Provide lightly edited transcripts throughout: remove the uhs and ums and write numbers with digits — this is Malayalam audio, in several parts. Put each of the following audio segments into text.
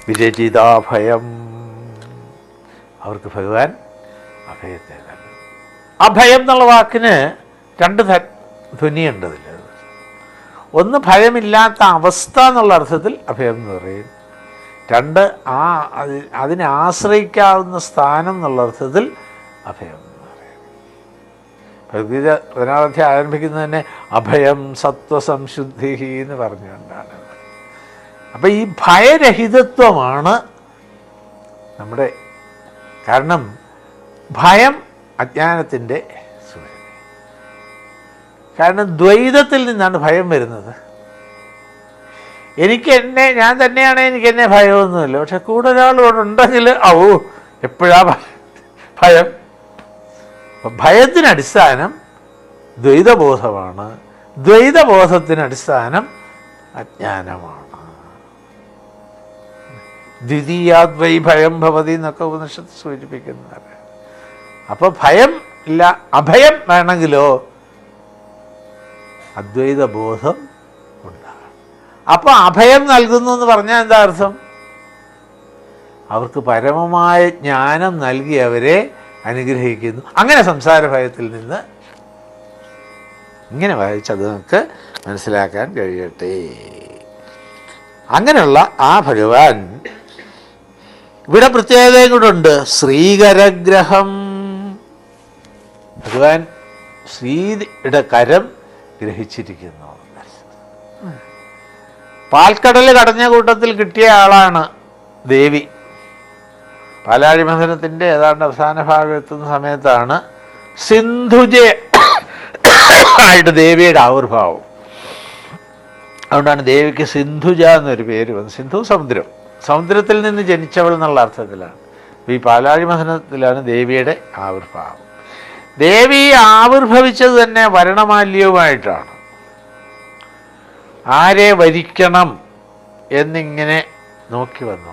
വിരചിതാഭയം. അവർക്ക് ഭഗവാൻ അഭയത്തെ നൽകും. അഭയം എന്നുള്ള വാക്കിന് രണ്ട് ധ്വനിയുണ്ട് അതിൽ. ഒന്ന് ഭയമില്ലാത്ത അവസ്ഥ എന്നുള്ള അർത്ഥത്തിൽ അഭയം എന്ന് പറയും. രണ്ട് അതിനെ ആശ്രയിക്കാവുന്ന സ്ഥാനം എന്നുള്ള അർത്ഥത്തിൽ അഭയം എന്ന് പറയും. ഭഗവത്ഗീത 16 അധ്യായം ആരംഭിക്കുന്നത് തന്നെ അഭയം സത്വസംശുദ്ധി എന്ന് പറഞ്ഞുകൊണ്ടാണ്. അപ്പം ഈ ഭയരഹിതത്വമാണ് നമ്മുടെ, കാരണം ഭയം അജ്ഞാനത്തിൻ്റെ സൂചന. കാരണം ദ്വൈതത്തിൽ നിന്നാണ് ഭയം വരുന്നത്. ഞാൻ തന്നെയാണ്, എനിക്ക് എന്നെ ഭയമൊന്നുമില്ല. പക്ഷെ കൂടെ ഒരാളോട് ഉണ്ടെങ്കിൽ എപ്പോഴാ ഭയം. ഭയത്തിന് അടിസ്ഥാനം ദ്വൈതബോധമാണ്, ദ്വൈതബോധത്തിന് അടിസ്ഥാനം അജ്ഞാനമാണ്. ദ്വിതീയാദ്വൈ ഭയം ഭവതി എന്നൊക്കെ ഉപനിഷത്ത് സൂചിപ്പിക്കുന്നത്. അപ്പോൾ ഭയം ഇല്ല, അഭയം വേണമെങ്കിലോ അദ്വൈതബോധം ഉണ്ടാകണം. അപ്പോൾ അഭയം നൽകുന്നു എന്ന് പറഞ്ഞാൽ എന്താ അർത്ഥം? അവർക്ക് പരമമായ ജ്ഞാനം നൽകി അവരെ അനുഗ്രഹിക്കുന്നു. അങ്ങനെ സംസാര ഭയത്തിൽ നിന്ന് ഇങ്ങനെ വായിച്ചത് നമുക്ക് മനസ്സിലാക്കാൻ കഴിയട്ടെ. അങ്ങനെയുള്ള ആ ഭഗവാൻ ഇവിടെ പ്രത്യേകതയും കൂടെ ഉണ്ട്. ശ്രീകരഗ്രഹം. ഭഗവാൻ ശ്രീയുടെ കരം ഗ്രഹിച്ചിരിക്കുന്നു. പാൽക്കടൽ കടഞ്ഞ കൂട്ടത്തിൽ കിട്ടിയ ആളാണ് ദേവി. പാലാഴി മഥനത്തിൻ്റെ ഏതാണ്ട് അവസാന ഭാഗം എത്തുന്ന സമയത്താണ് സിന്ധുജ ആയിട്ട് ദേവിയുടെ ആവിർഭാവം. അതുകൊണ്ടാണ് ദേവിക്ക് സിന്ധുജ എന്നൊരു പേര് വന്നത്. സിന്ധു സമുദ്രം, സമുദ്രത്തിൽ നിന്ന് ജനിച്ചവൾ എന്നുള്ള അർത്ഥത്തിലാണ്. ഈ പാലാഴി മഥനത്തിലാണ് ദേവിയുടെ ആവിർഭാവം. ദേവി ആവിർഭവിച്ചത് തന്നെ വരണമാല്യവുമായിട്ടാണ്. ആരെ വരിക്കണം എന്നിങ്ങനെ നോക്കി വന്നു.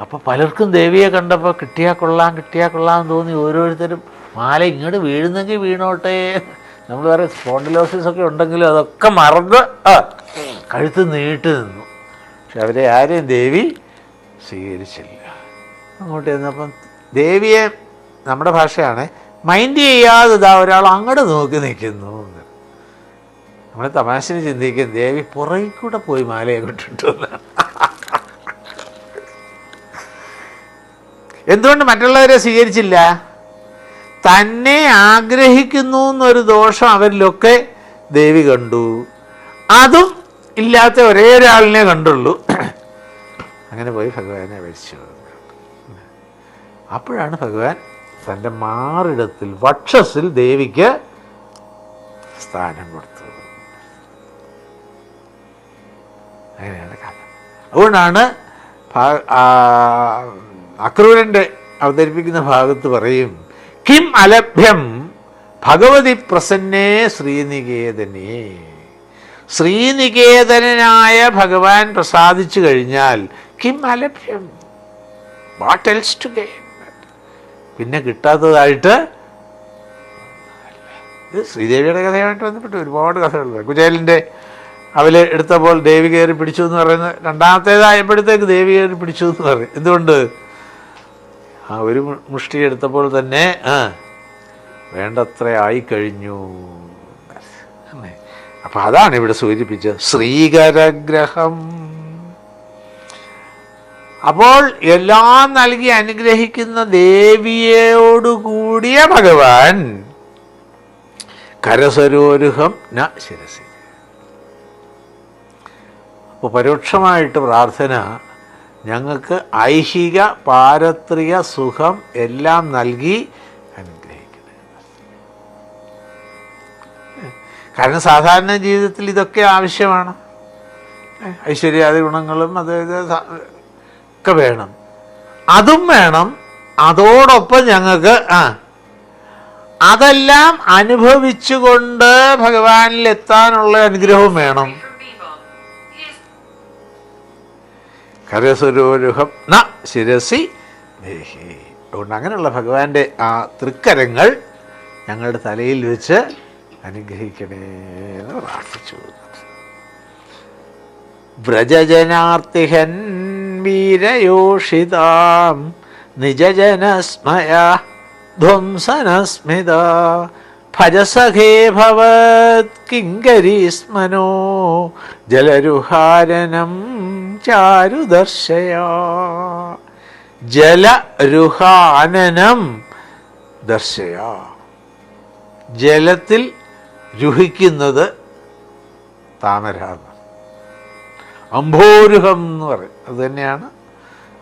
അപ്പോൾ പലർക്കും ദേവിയെ കണ്ടപ്പോൾ കിട്ടിയാൽ കൊള്ളാം തോന്നി. ഓരോരുത്തരും മാല ഇങ്ങോട്ട് വീഴുന്നെങ്കിൽ വീണോട്ടെ. നമ്മൾ വേറെ സ്പോണ്ടിലോസിസൊക്കെ ഉണ്ടെങ്കിലും അതൊക്കെ മറന്ന് കഴുത്ത് നീട്ടി നിന്നു. പക്ഷെ അവരെ ആരെയും ദേവി സ്വീകരിച്ചില്ല. അങ്ങോട്ട് ചെന്നപ്പം ദേവിയെ, നമ്മുടെ ഭാഷയാണ്, മൈൻഡ് ചെയ്യാതെ ഒരാൾ അങ്ങോട്ട് നോക്കി നിൽക്കുന്നു. നമ്മൾ തമാശന് ചിന്തിക്കും ദേവി പുറകിൽ കൂടെ പോയി മാലയെ കൊണ്ടിട്ടുള്ളതാണ്. എന്തുകൊണ്ട് മറ്റുള്ളവരെ സ്വീകരിച്ചില്ല? തന്നെ ആഗ്രഹിക്കുന്നു എന്നൊരു ദോഷം അവരിലൊക്കെ ദേവി കണ്ടു. അതും ഇല്ലാത്ത ഒരേ ഒരാളിനെ കണ്ടുള്ളൂ. അങ്ങനെ പോയി ഭഗവാനെ വരിച്ചു. അപ്പോഴാണ് ഭഗവാൻ തൻ്റെ മാറിടത്തിൽ വക്ഷസിൽ ദേവിക്ക് സ്ഥാനം കൊടുത്തത്. അങ്ങനെയാണ് കഥ. അതുകൊണ്ടാണ് അക്രൂരൻ്റെ അവതരിപ്പിക്കുന്ന ഭാഗത്ത് പറയും, കിം അലഭ്യം ഭഗവതി പ്രസന്നേ ശ്രീനികേതനേ. ശ്രീനികേതനായ ഭഗവാൻ പ്രസാദിച്ചു കഴിഞ്ഞാൽ കിം അലഭ്യം, വാട്ട് എൽസ് ടു ഗെയിൻ, പിന്നെ കിട്ടാത്തതായിട്ട്. ഇത് ശ്രീദേവിയുടെ കഥയായിട്ട് ബന്ധപ്പെട്ട് ഒരുപാട് കഥകളുണ്ട്. കുചേലിൻ്റെ അവല് എടുത്തപ്പോൾ ദേവി കയറി പിടിച്ചു എന്ന് പറയുന്നത് രണ്ടാമത്തേതായപ്പോഴത്തേക്ക് ദേവി കയറി പിടിച്ചു എന്ന് പറയും. എന്തുകൊണ്ട്? ഒരു മുഷ്ടി എടുത്തപ്പോൾ തന്നെ വേണ്ടത്ര ആയിക്കഴിഞ്ഞു. അപ്പം അതാണ് ഇവിടെ സൂചിപ്പിച്ചത്, ശ്രീകരഗ്രഹം. അപ്പോൾ എല്ലാം നൽകി അനുഗ്രഹിക്കുന്ന ദേവിയോടുകൂടിയ ഭഗവാൻ കരസരോരുഹം ന ശിരസി. അപ്പോൾ പരോക്ഷമായിട്ട് പ്രാർത്ഥന ഞങ്ങൾക്ക് ഐഹിക പാരത്രിക സുഖം എല്ലാം നൽകി അനുഗ്രഹിക്കണേ. കാരണം സാധാരണ ജീവിതത്തിൽ ഇതൊക്കെ ആവശ്യമാണ്. ഐശ്വര്യാദി ഗുണങ്ങളും ഒക്കെ വേണം, അതും വേണം. അതോടൊപ്പം ഞങ്ങൾക്ക് അതെല്ലാം അനുഭവിച്ചുകൊണ്ട് ഭഗവാനിലെത്താനുള്ള അനുഗ്രഹവും വേണം. കരസരോരുഹം ന ശിരസി ദേഹി. അതുകൊണ്ട് അങ്ങനെയുള്ള ഭഗവാന്റെ ആ തൃക്കരങ്ങൾ ഞങ്ങളുടെ തലയിൽ വെച്ച് അനുഗ്രഹിക്കണേ എന്ന് പ്രാർത്ഥിച്ചു. വ്രജജനാർത്തിഹൻ വീരയോഷിതാം നിജജനസ്മയ ധ്വംസനസ്മിത ഭജസഖേ ഭവത് കിങ്കരീസ്മനോ ജലരുഹാരനം ചാരുദർശയാ. ജലരുഹാനനം ദർശയാ. ജലത്തിൽ രുഹിക്കുന്നത് താമര. അംഭോരുഹം എന്ന് പറയും. അത് തന്നെയാണ്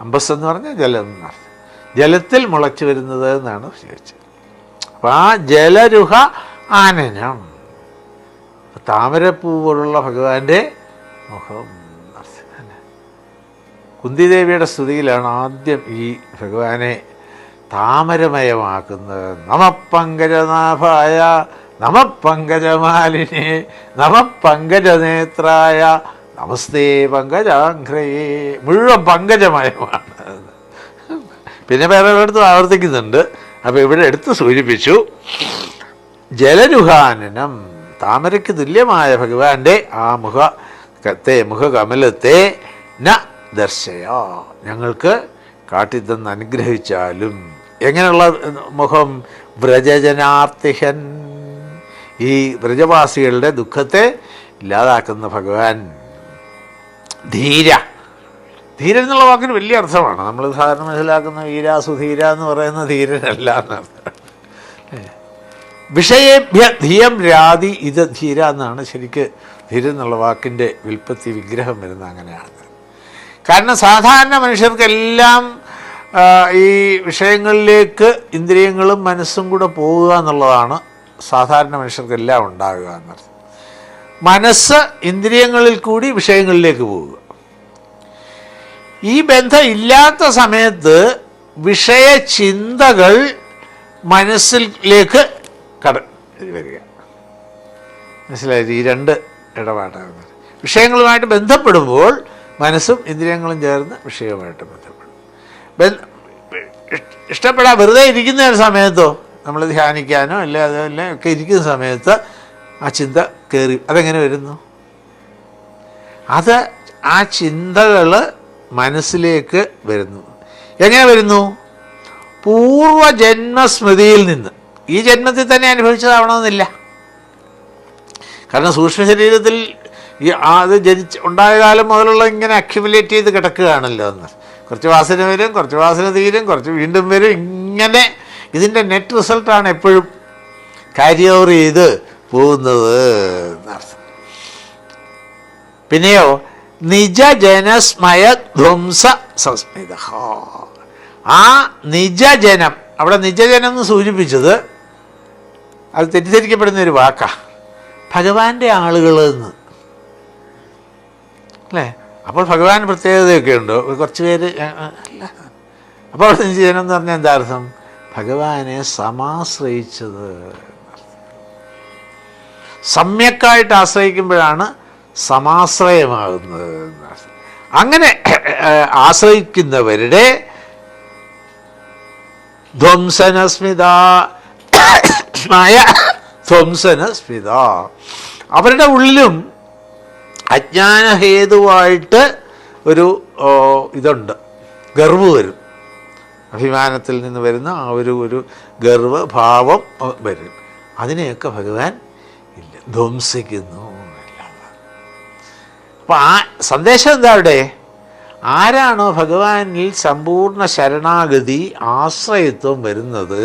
അംബസ് എന്ന് പറഞ്ഞാൽ ജലം എന്നർത്ഥം. ജലത്തിൽ മുളച്ചു വരുന്നത് എന്നാണ് ചോദിച്ചത്. അപ്പം ആ ജലരുഹ ആനനം, താമരപ്പൂ പോലുള്ള ഭഗവാന്റെ മുഖം. കുന്തിദേവിയുടെ സ്തുതിയിലാണ് ആദ്യം ഈ ഭഗവാനെ താമരമയമാക്കുന്നത്. നമപങ്കജനാഭായ നമപങ്കജമാലിനേ നമപങ്കജനേത്രായ നമസ്തേ പങ്കജാഘ്രയേ. മുഴുവൻ പങ്കജമയമാണ്. പിന്നെ വേറെ ഒരിടത്തും ആവർത്തിക്കുന്നുണ്ട്. അപ്പോൾ ഇവിടെ എടുത്ത് സൂചിപ്പിച്ചു ജലരുഹാനനം, താമരയ്ക്ക് തുല്യമായ ഭഗവാന്റെ ആ മുഖകമലത്തെ ന ദർശയ, ഞങ്ങൾക്ക് കാട്ടിത്തന്ന് അനുഗ്രഹിച്ചാലും. എങ്ങനെയുള്ള മുഖം? വ്രജജനാർത്തിഹൻ, ഈ വ്രജവാസികളുടെ ദുഃഖത്തെ ഇല്ലാതാക്കുന്ന ഭഗവാൻ. ധീര, ധീരൻ എന്നുള്ള വാക്കിന് വലിയ അർത്ഥമാണ്. നമ്മൾ സാധാരണ മനസ്സിലാക്കുന്ന വീര സുധീര എന്ന് പറയുന്ന ധീരനല്ല എന്നർത്ഥം. വിഷയേഭ്യ ധിയം രാതി ഇത് ധീര എന്നാണ് ശരിക്ക് ധീരൻ എന്നുള്ള വാക്കിൻ്റെ വിൽപ്പത്തി വിഗ്രഹം വരുന്നത്. അങ്ങനെയാണ്. കാരണം സാധാരണ മനുഷ്യർക്കെല്ലാം ഈ വിഷയങ്ങളിലേക്ക് ഇന്ദ്രിയങ്ങളും മനസ്സും കൂടെ പോവുക എന്നുള്ളതാണ് സാധാരണ മനുഷ്യർക്കെല്ലാം ഉണ്ടാകുക എന്നർത്ഥം. മനസ്സ് ഇന്ദ്രിയങ്ങളിൽ കൂടി വിഷയങ്ങളിലേക്ക് പോവുക. ഈ ബന്ധം ഇല്ലാത്ത സമയത്ത് വിഷയചിന്തകൾ മനസ്സിലേക്ക് വരിക. മനസ്സിലായത്? ഈ രണ്ട് ഇടപാടാണ്. വിഷയങ്ങളുമായിട്ട് ബന്ധപ്പെടുമ്പോൾ മനസ്സും ഇന്ദ്രിയങ്ങളും ചേർന്ന് വിഷയവുമായിട്ട് ബന്ധപ്പെടും. വെറുതെ ഇരിക്കുന്ന ഒരു സമയത്തോ നമ്മൾ ധ്യാനിക്കാനോ അല്ലെ അതല്ലേ ഒക്കെ ഇരിക്കുന്ന സമയത്ത് ആ ചിന്ത കയറി. അതെങ്ങനെ വരുന്നു? അത് ആ ചിന്തകൾ മനസ്സിലേക്ക് വരുന്നു. എങ്ങനെ വരുന്നു? പൂർവജന്മസ്മൃതിയിൽ നിന്ന്. ഈ ജന്മത്തിൽ തന്നെ അനുഭവിച്ചതാവണമെന്നില്ല. കാരണം സൂക്ഷ്മ ശരീരത്തിൽ ഈ അത് ഉണ്ടായ കാലം മുതലുള്ള ഇങ്ങനെ അക്യുമുലേറ്റ് ചെയ്ത് കിടക്കുകയാണല്ലോ. എന്ന് കുറച്ച് വാസന വരും, കുറച്ച് വാസന തീരും, കുറച്ച് വീണ്ടും വരും. ഇങ്ങനെ ഇതിൻ്റെ നെറ്റ് റിസൾട്ടാണ് എപ്പോഴും ക്യാരി ഓവർ ചെയ്ത് പോകുന്നത് എന്നർത്ഥം. പിന്നെയോ നിജജനസ്മയ ധ്വംസ സംസ്മിത. ആ നിജജനം, അവിടെ നിജജനം എന്ന് സൂചിപ്പിച്ചത് അത് തെറ്റിദ്ധരിക്കപ്പെടുന്ന ഒരു വാക്കാണ്. ഭഗവാന്റെ ആളുകൾ എന്ന് അല്ലേ? അപ്പോൾ ഭഗവാൻ പ്രത്യേകതയൊക്കെ ഉണ്ടോ? കുറച്ച് പേര് അല്ല. അപ്പോൾ അവിടെ നിജജനം എന്ന് പറഞ്ഞാൽ എന്താ അർത്ഥം? ഭഗവാനെ സമാശ്രയിച്ചത്. സമ്യക്കായിട്ട് ആശ്രയിക്കുമ്പോഴാണ് സമാശ്രയമാകുന്നത്. അങ്ങനെ ആശ്രയിക്കുന്നവരുടെ ധ്വംസനസ്മിത, ധ്വംസനസ്മിത, അവരുടെ ഉള്ളിലും അജ്ഞാനഹേതുവായിട്ട് ഒരു ഇതുണ്ട്, ഗർവ് വരും. അഭിമാനത്തിൽ നിന്ന് വരുന്ന ആ ഒരു ഗർവഭാവം വരും. അതിനെയൊക്കെ ഭഗവാൻ ഇല്ല ധ്വംസിക്കുന്നു. അപ്പം ആ സന്ദേശം എന്താ അവിടെ? ആരാണോ ഭഗവാനിൽ സമ്പൂർണ്ണ ശരണാഗതി ആശ്രയത്വം വരുന്നത്,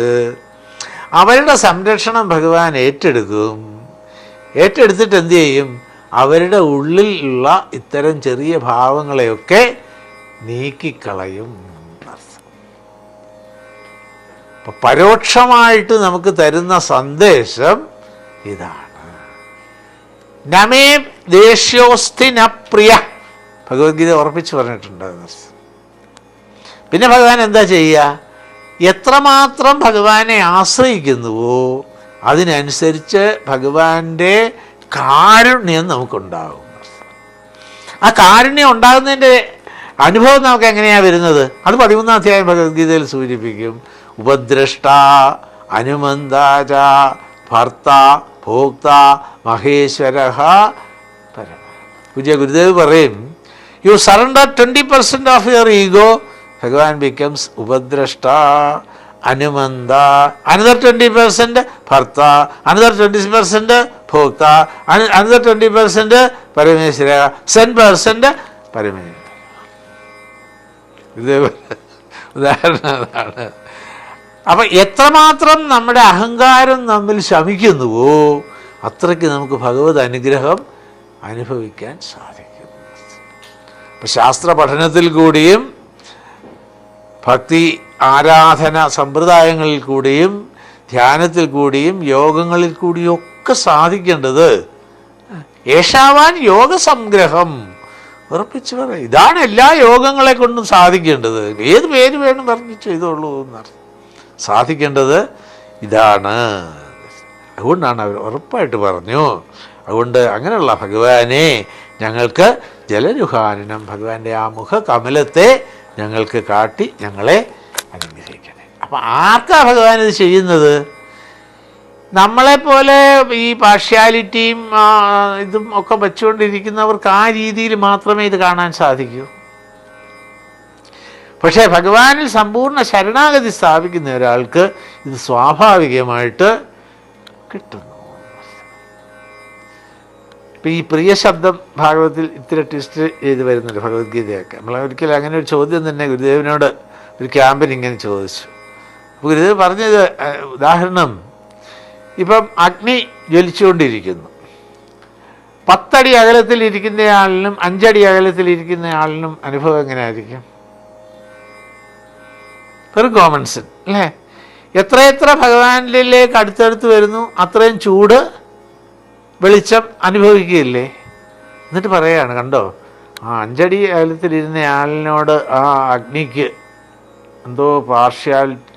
അവരുടെ സംരക്ഷണം ഭഗവാൻ ഏറ്റെടുക്കും. ഏറ്റെടുത്തിട്ട് എന്തു ചെയ്യും? അവരുടെ ഉള്ളിലുള്ള ഇത്തരം ചെറിയ ഭാവങ്ങളെയൊക്കെ നീക്കിക്കളയും. അപ്പം പരോക്ഷമായിട്ട് നമുക്ക് തരുന്ന സന്ദേശം ഇതാണ്. നമേ ദേഷ്യോസ്തി ന പ്രിയ, ഭഗവത്ഗീത ഉറപ്പിച്ച് പറഞ്ഞിട്ടുണ്ട്. പിന്നെ ഭഗവാൻ എന്താ ചെയ്യുക? എത്രമാത്രം ഭഗവാനെ ആശ്രയിക്കുന്നുവോ അതിനനുസരിച്ച് ഭഗവാന്റെ കാരുണ്യം നമുക്കുണ്ടാകും. ആ കാരുണ്യം ഉണ്ടാകുന്നതിൻ്റെ അനുഭവം നമുക്ക് എങ്ങനെയാണ് വരുന്നത്? അത് 13-ാം അധ്യായം ഭഗവത്ഗീതയിൽ സൂചിപ്പിക്കും. ഉപദ്രഷ്ട അനുമന്താച ഭർത്ത ഭോക്ത മഹേശ്വര പരമ. പൂജ്യ ഗുരുദേവ് പറയും, You surrender 20% of your ego, Bhagavan becomes Upadrashta, Anumanda, another 20% Bharta, another 20% Bhokta, another 20% Parameshwara, 10% Parameshwara. ഇത് ഉദാഹരണം അതാണ്. അപ്പം എത്രമാത്രം നമ്മുടെ അഹങ്കാരം നമ്മിൽ ശമിക്കുന്നുവോ അത്രയ്ക്ക് നമുക്ക് ഭഗവത് അനുഗ്രഹം അനുഭവിക്കാൻ സാധിക്കും. അപ്പം ശാസ്ത്ര പഠനത്തിൽ കൂടിയും ഭക്തി ആരാധന സമ്പ്രദായങ്ങളിൽ കൂടിയും ധ്യാനത്തിൽ കൂടിയും യോഗങ്ങളിൽ കൂടിയും ഒക്കെ സാധിക്കേണ്ടത് യേശാവാൻ യോഗസംഗ്രഹം ഉറപ്പിച്ച് പറയും. ഇതാണ് എല്ലാ യോഗങ്ങളെ കൊണ്ടും സാധിക്കേണ്ടത്. ഏത് പേര് വേണം പറഞ്ഞ് ചെയ്തോളൂ എന്നർത്ഥം. സാധിക്കേണ്ടത് ഇതാണ്. അതുകൊണ്ടാണ് അവർ ഉറപ്പായിട്ട് പറഞ്ഞു. അതുകൊണ്ട് അങ്ങനെയുള്ള ഭഗവാനെ ഞങ്ങൾക്ക് ജലരുഹാനനം, ഭഗവാന്റെ ആ മുഖ കമലത്തെ ഞങ്ങൾക്ക് കാട്ടി ഞങ്ങളെ അനുഗ്രഹിക്കണേ. അപ്പം ആർക്കാ ഭഗവാൻ ഇത് ചെയ്യുന്നത്? നമ്മളെപ്പോലെ ഈ പാർഷ്യാലിറ്റിയും ഇതും ഒക്കെ വെച്ചുകൊണ്ടിരിക്കുന്നവർക്ക് ആ രീതിയിൽ മാത്രമേ ഇത് കാണാൻ സാധിക്കൂ. പക്ഷേ ഭഗവാനിൽ സമ്പൂർണ്ണ ശരണാഗതി സ്ഥാപിക്കുന്ന ഒരാൾക്ക് ഇത് സ്വാഭാവികമായിട്ട് കിട്ടുന്നു. ഇപ്പം ഈ പ്രിയ ശബ്ദം ഭാഗവതത്തിൽ ഇത്തിരി ട്വിസ്റ്റ് ചെയ്ത് വരുന്നുണ്ട്. ഭഗവത്ഗീതയൊക്കെ നമ്മൾ ഒരിക്കലും അങ്ങനെ ഒരു ചോദ്യം തന്നെ ഗുരുദേവനോട് ഒരു ക്യാമ്പിൽ ഇങ്ങനെ ചോദിച്ചു. അപ്പോൾ ഗുരുദേവ് പറഞ്ഞത് ഉദാഹരണം, ഇപ്പം അഗ്നി ജ്വലിച്ചുകൊണ്ടിരിക്കുന്നു. 10 അടി അകലത്തിലിരിക്കുന്നയാളിനും 5 അടി അകലത്തിലിരിക്കുന്നയാളിനും അനുഭവം എങ്ങനെയായിരിക്കും? വെറും കോമൺ സെൻസ് അല്ലേ? എത്രയെത്ര ഭഗവാനിലേക്ക് അടുത്തടുത്ത് വരുന്നു അത്രയും ചൂട് വെളിച്ചം അനുഭവിക്കുകയില്ലേ? എന്നിട്ട് പറയുകയാണ്, കണ്ടോ 5 അടി അകലത്തിലിരുന്ന ആളിനോട് ആ അഗ്നിക്ക് എന്തോ പാർഷ്യാലിറ്റി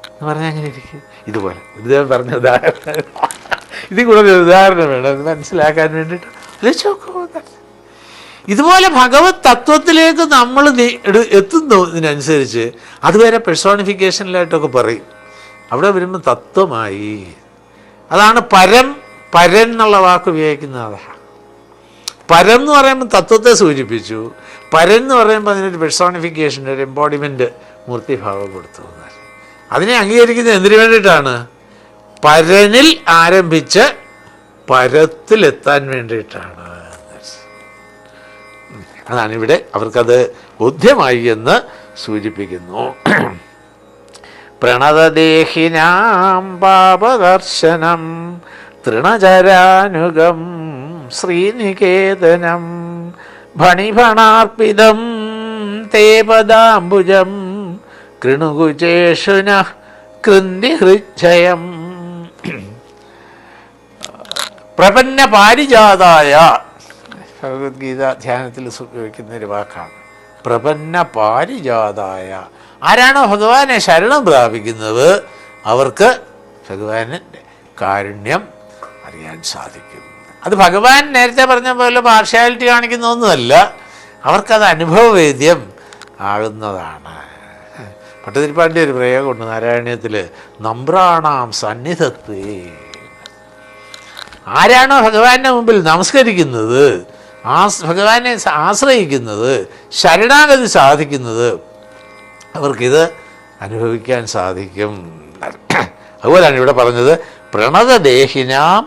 എന്ന് പറഞ്ഞാൽ അങ്ങനെ ഇരിക്കും. ഇതുപോലെ ഗുരുദേവൻ പറഞ്ഞ ഉദാഹരണം, ഇതിൽ കൂടെ ഒരു ഉദാഹരണം വേണം അത് മനസ്സിലാക്കാൻ വേണ്ടിയിട്ട്. ഇതുപോലെ ഭഗവത് തത്വത്തിലേക്ക് നമ്മൾ എത്തുന്നു. ഇതിനനുസരിച്ച് അതുവരെ പെർസോണിഫിക്കേഷനിലായിട്ടൊക്കെ പറയും. അവിടെ വരുമ്പോൾ തത്വമായി. അതാണ് പരം. പരൻ എന്നുള്ള വാക്ക് ഉപയോഗിക്കുന്നത് അതാണ്. പരം എന്ന് പറയുമ്പോൾ തത്വത്തെ സൂചിപ്പിച്ചു. പരൻ എന്ന് പറയുമ്പോൾ അതിനൊരു പെർസോണിഫിക്കേഷൻ, ഒരു എംബോഡിമെൻ്റ്, മൂർത്തിഭാവം കൊടുത്തു. അതിനെ അംഗീകരിക്കുന്നത് എന്തിനു വേണ്ടിയിട്ടാണ്? പരനിൽ ആരംഭിച്ച് പരത്തിലെത്താൻ വേണ്ടിയിട്ടാണ്. അതാണ് ഇവിടെ അവർക്കത് ബോധ്യമായി എന്ന് സൂചിപ്പിക്കുന്നു. പ്രണതദേഹിനാം പാപദർശനം തൃണചരാനുഗം ശ്രീനികേതനം ഭണിഭണാർപ്പിതം തേ പദാംബുജം കൃണുകുചേഷുന കൃന്തിഹൃച്ഛയം. പ്രപന്ന പാരിജാതായ ഭഗവത്ഗീത ധ്യാനത്തിൽ ഉപയോഗിക്കുന്ന ഒരു വാക്കാണ് പ്രപന്ന പാരിജാതായ. ആരാണോ ഭഗവാനെ ശരണം പ്രാപിക്കുന്നത് അവർക്ക് ഭഗവാന്റെ കാരുണ്യം അറിയാൻ സാധിക്കും. അത് ഭഗവാൻ നേരത്തെ പറഞ്ഞ പോലെ പാർഷ്യാലിറ്റി കാണിക്കുന്ന ഒന്നുമല്ല, അവർക്കത് അനുഭവവേദ്യം ആകുന്നതാണ്. ഭട്ടതിരിപ്പാടിൻ്റെ ഒരു പ്രയോഗമുണ്ട് നാരായണീയത്തിൽ, നമ്രാണാം സന്നിധത്വേ. ആരാണോ ഭഗവാന്റെ മുമ്പിൽ നമസ്കരിക്കുന്നത്, ഭഗവാനെ ആശ്രയിക്കുന്നത്, ശരണാഗതി സാധിക്കുന്നത് അവർക്കിത് അനുഭവിക്കാൻ സാധിക്കും. അതുപോലെയാണ് ഇവിടെ പറഞ്ഞത് പ്രണതദേഹിനാം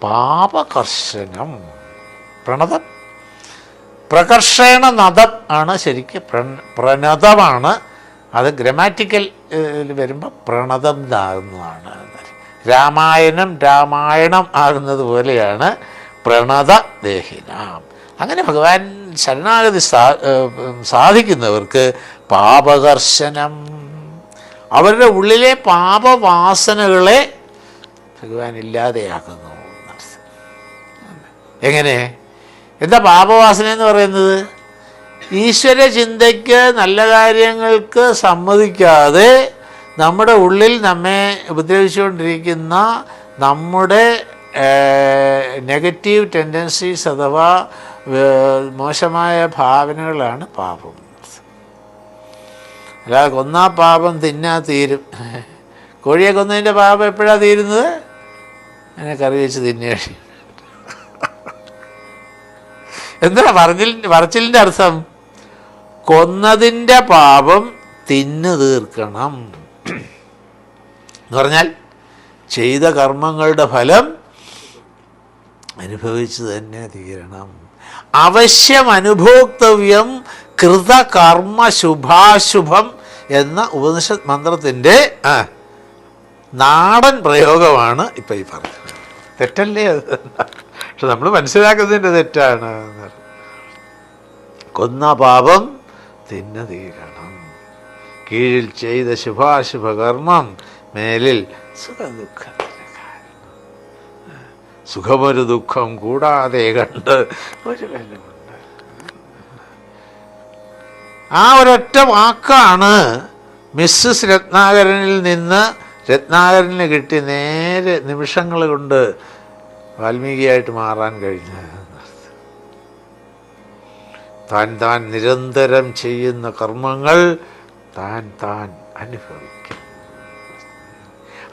പാപകർശനം. പ്രണതം പ്രകർഷണ നദം ആണ് ശരിക്കും, പ്രണതമാണ്. അത് ഗ്രമാറ്റിക്കൽ വരുമ്പോൾ പ്രണതം ആകുന്നതാണ്. രാമായണം ആകുന്നത് പോലെയാണ് പ്രണത ദേഹിനാം. അങ്ങനെ ഭഗവാൻ ശരണാഗതി സാധിക്കുന്നവർക്ക് പാപകർശനം, അവരുടെ ഉള്ളിലെ പാപവാസനകളെ ഭഗവാൻ ഇല്ലാതെയാക്കുന്നു. എങ്ങനെ? എന്താ പാപവാസന എന്ന് പറയുന്നത്? ഈശ്വര ചിന്തയ്ക്ക്, നല്ല കാര്യങ്ങൾക്ക് സമ്മതിക്കാതെ നമ്മുടെ ഉള്ളിൽ നമ്മെ ഉപദ്രവിച്ചുകൊണ്ടിരിക്കുന്ന നമ്മുടെ നെഗറ്റീവ് ടെൻഡൻസീസ് അഥവാ മോശമായ ഭാവനകളാണ് പാപം. അല്ലാതെ കൊന്നാ പാപം തിന്നാ തീരും. കോഴിയെ കൊന്നതിൻ്റെ പാപം എപ്പോഴാണ് തീരുന്നത്? അതിനെ കറി വെച്ച് തിന്നുക. എന്താ പറച്ചിലിൻ്റെ അർത്ഥം? കൊന്നതിൻ്റെ പാപം തിന്നു തീർക്കണം എന്ന് പറഞ്ഞാൽ ചെയ്ത കർമ്മങ്ങളുടെ ഫലം അനുഭവിച്ചു തന്നെ തീരണം. അവശ്യം അനുഭോക്തവ്യം കൃതകർമ്മ ശുഭാശുഭം എന്ന ഉപനിഷത്ത് മന്ത്രത്തിൻ്റെ നാടൻ പ്രയോഗമാണ് ഇപ്പം ഈ പറഞ്ഞത്. തെറ്റല്ലേ അത്? പക്ഷെ നമ്മൾ മനസ്സിലാക്കുന്നതിൻ്റെ തെറ്റാണ്. കൊന്ന പാപം തിന്നു തീരണം, കീഴിൽ ചെയ്ത ശുഭാശുഭ കർമ്മം മേലിൽ സുഖദുഃഖത്തിന് കാരണം, സുഖമൊരു ദുഃഖം കൂടാതെ കണ്ട് ഒരു ബലമുണ്ട്. ആ ഒരൊറ്റ വാക്കാണ് മിസ്സസ് രത്നാകരനിൽ നിന്ന് രത്നാകരന് കിട്ടി നേരെ നിമിഷങ്ങൾ കൊണ്ട് വാൽമീകിയായിട്ട് മാറാൻ കഴിഞ്ഞത്. താൻ നിരന്തരം ചെയ്യുന്ന കർമ്മങ്ങൾ താൻ അനുഭവിക്കും.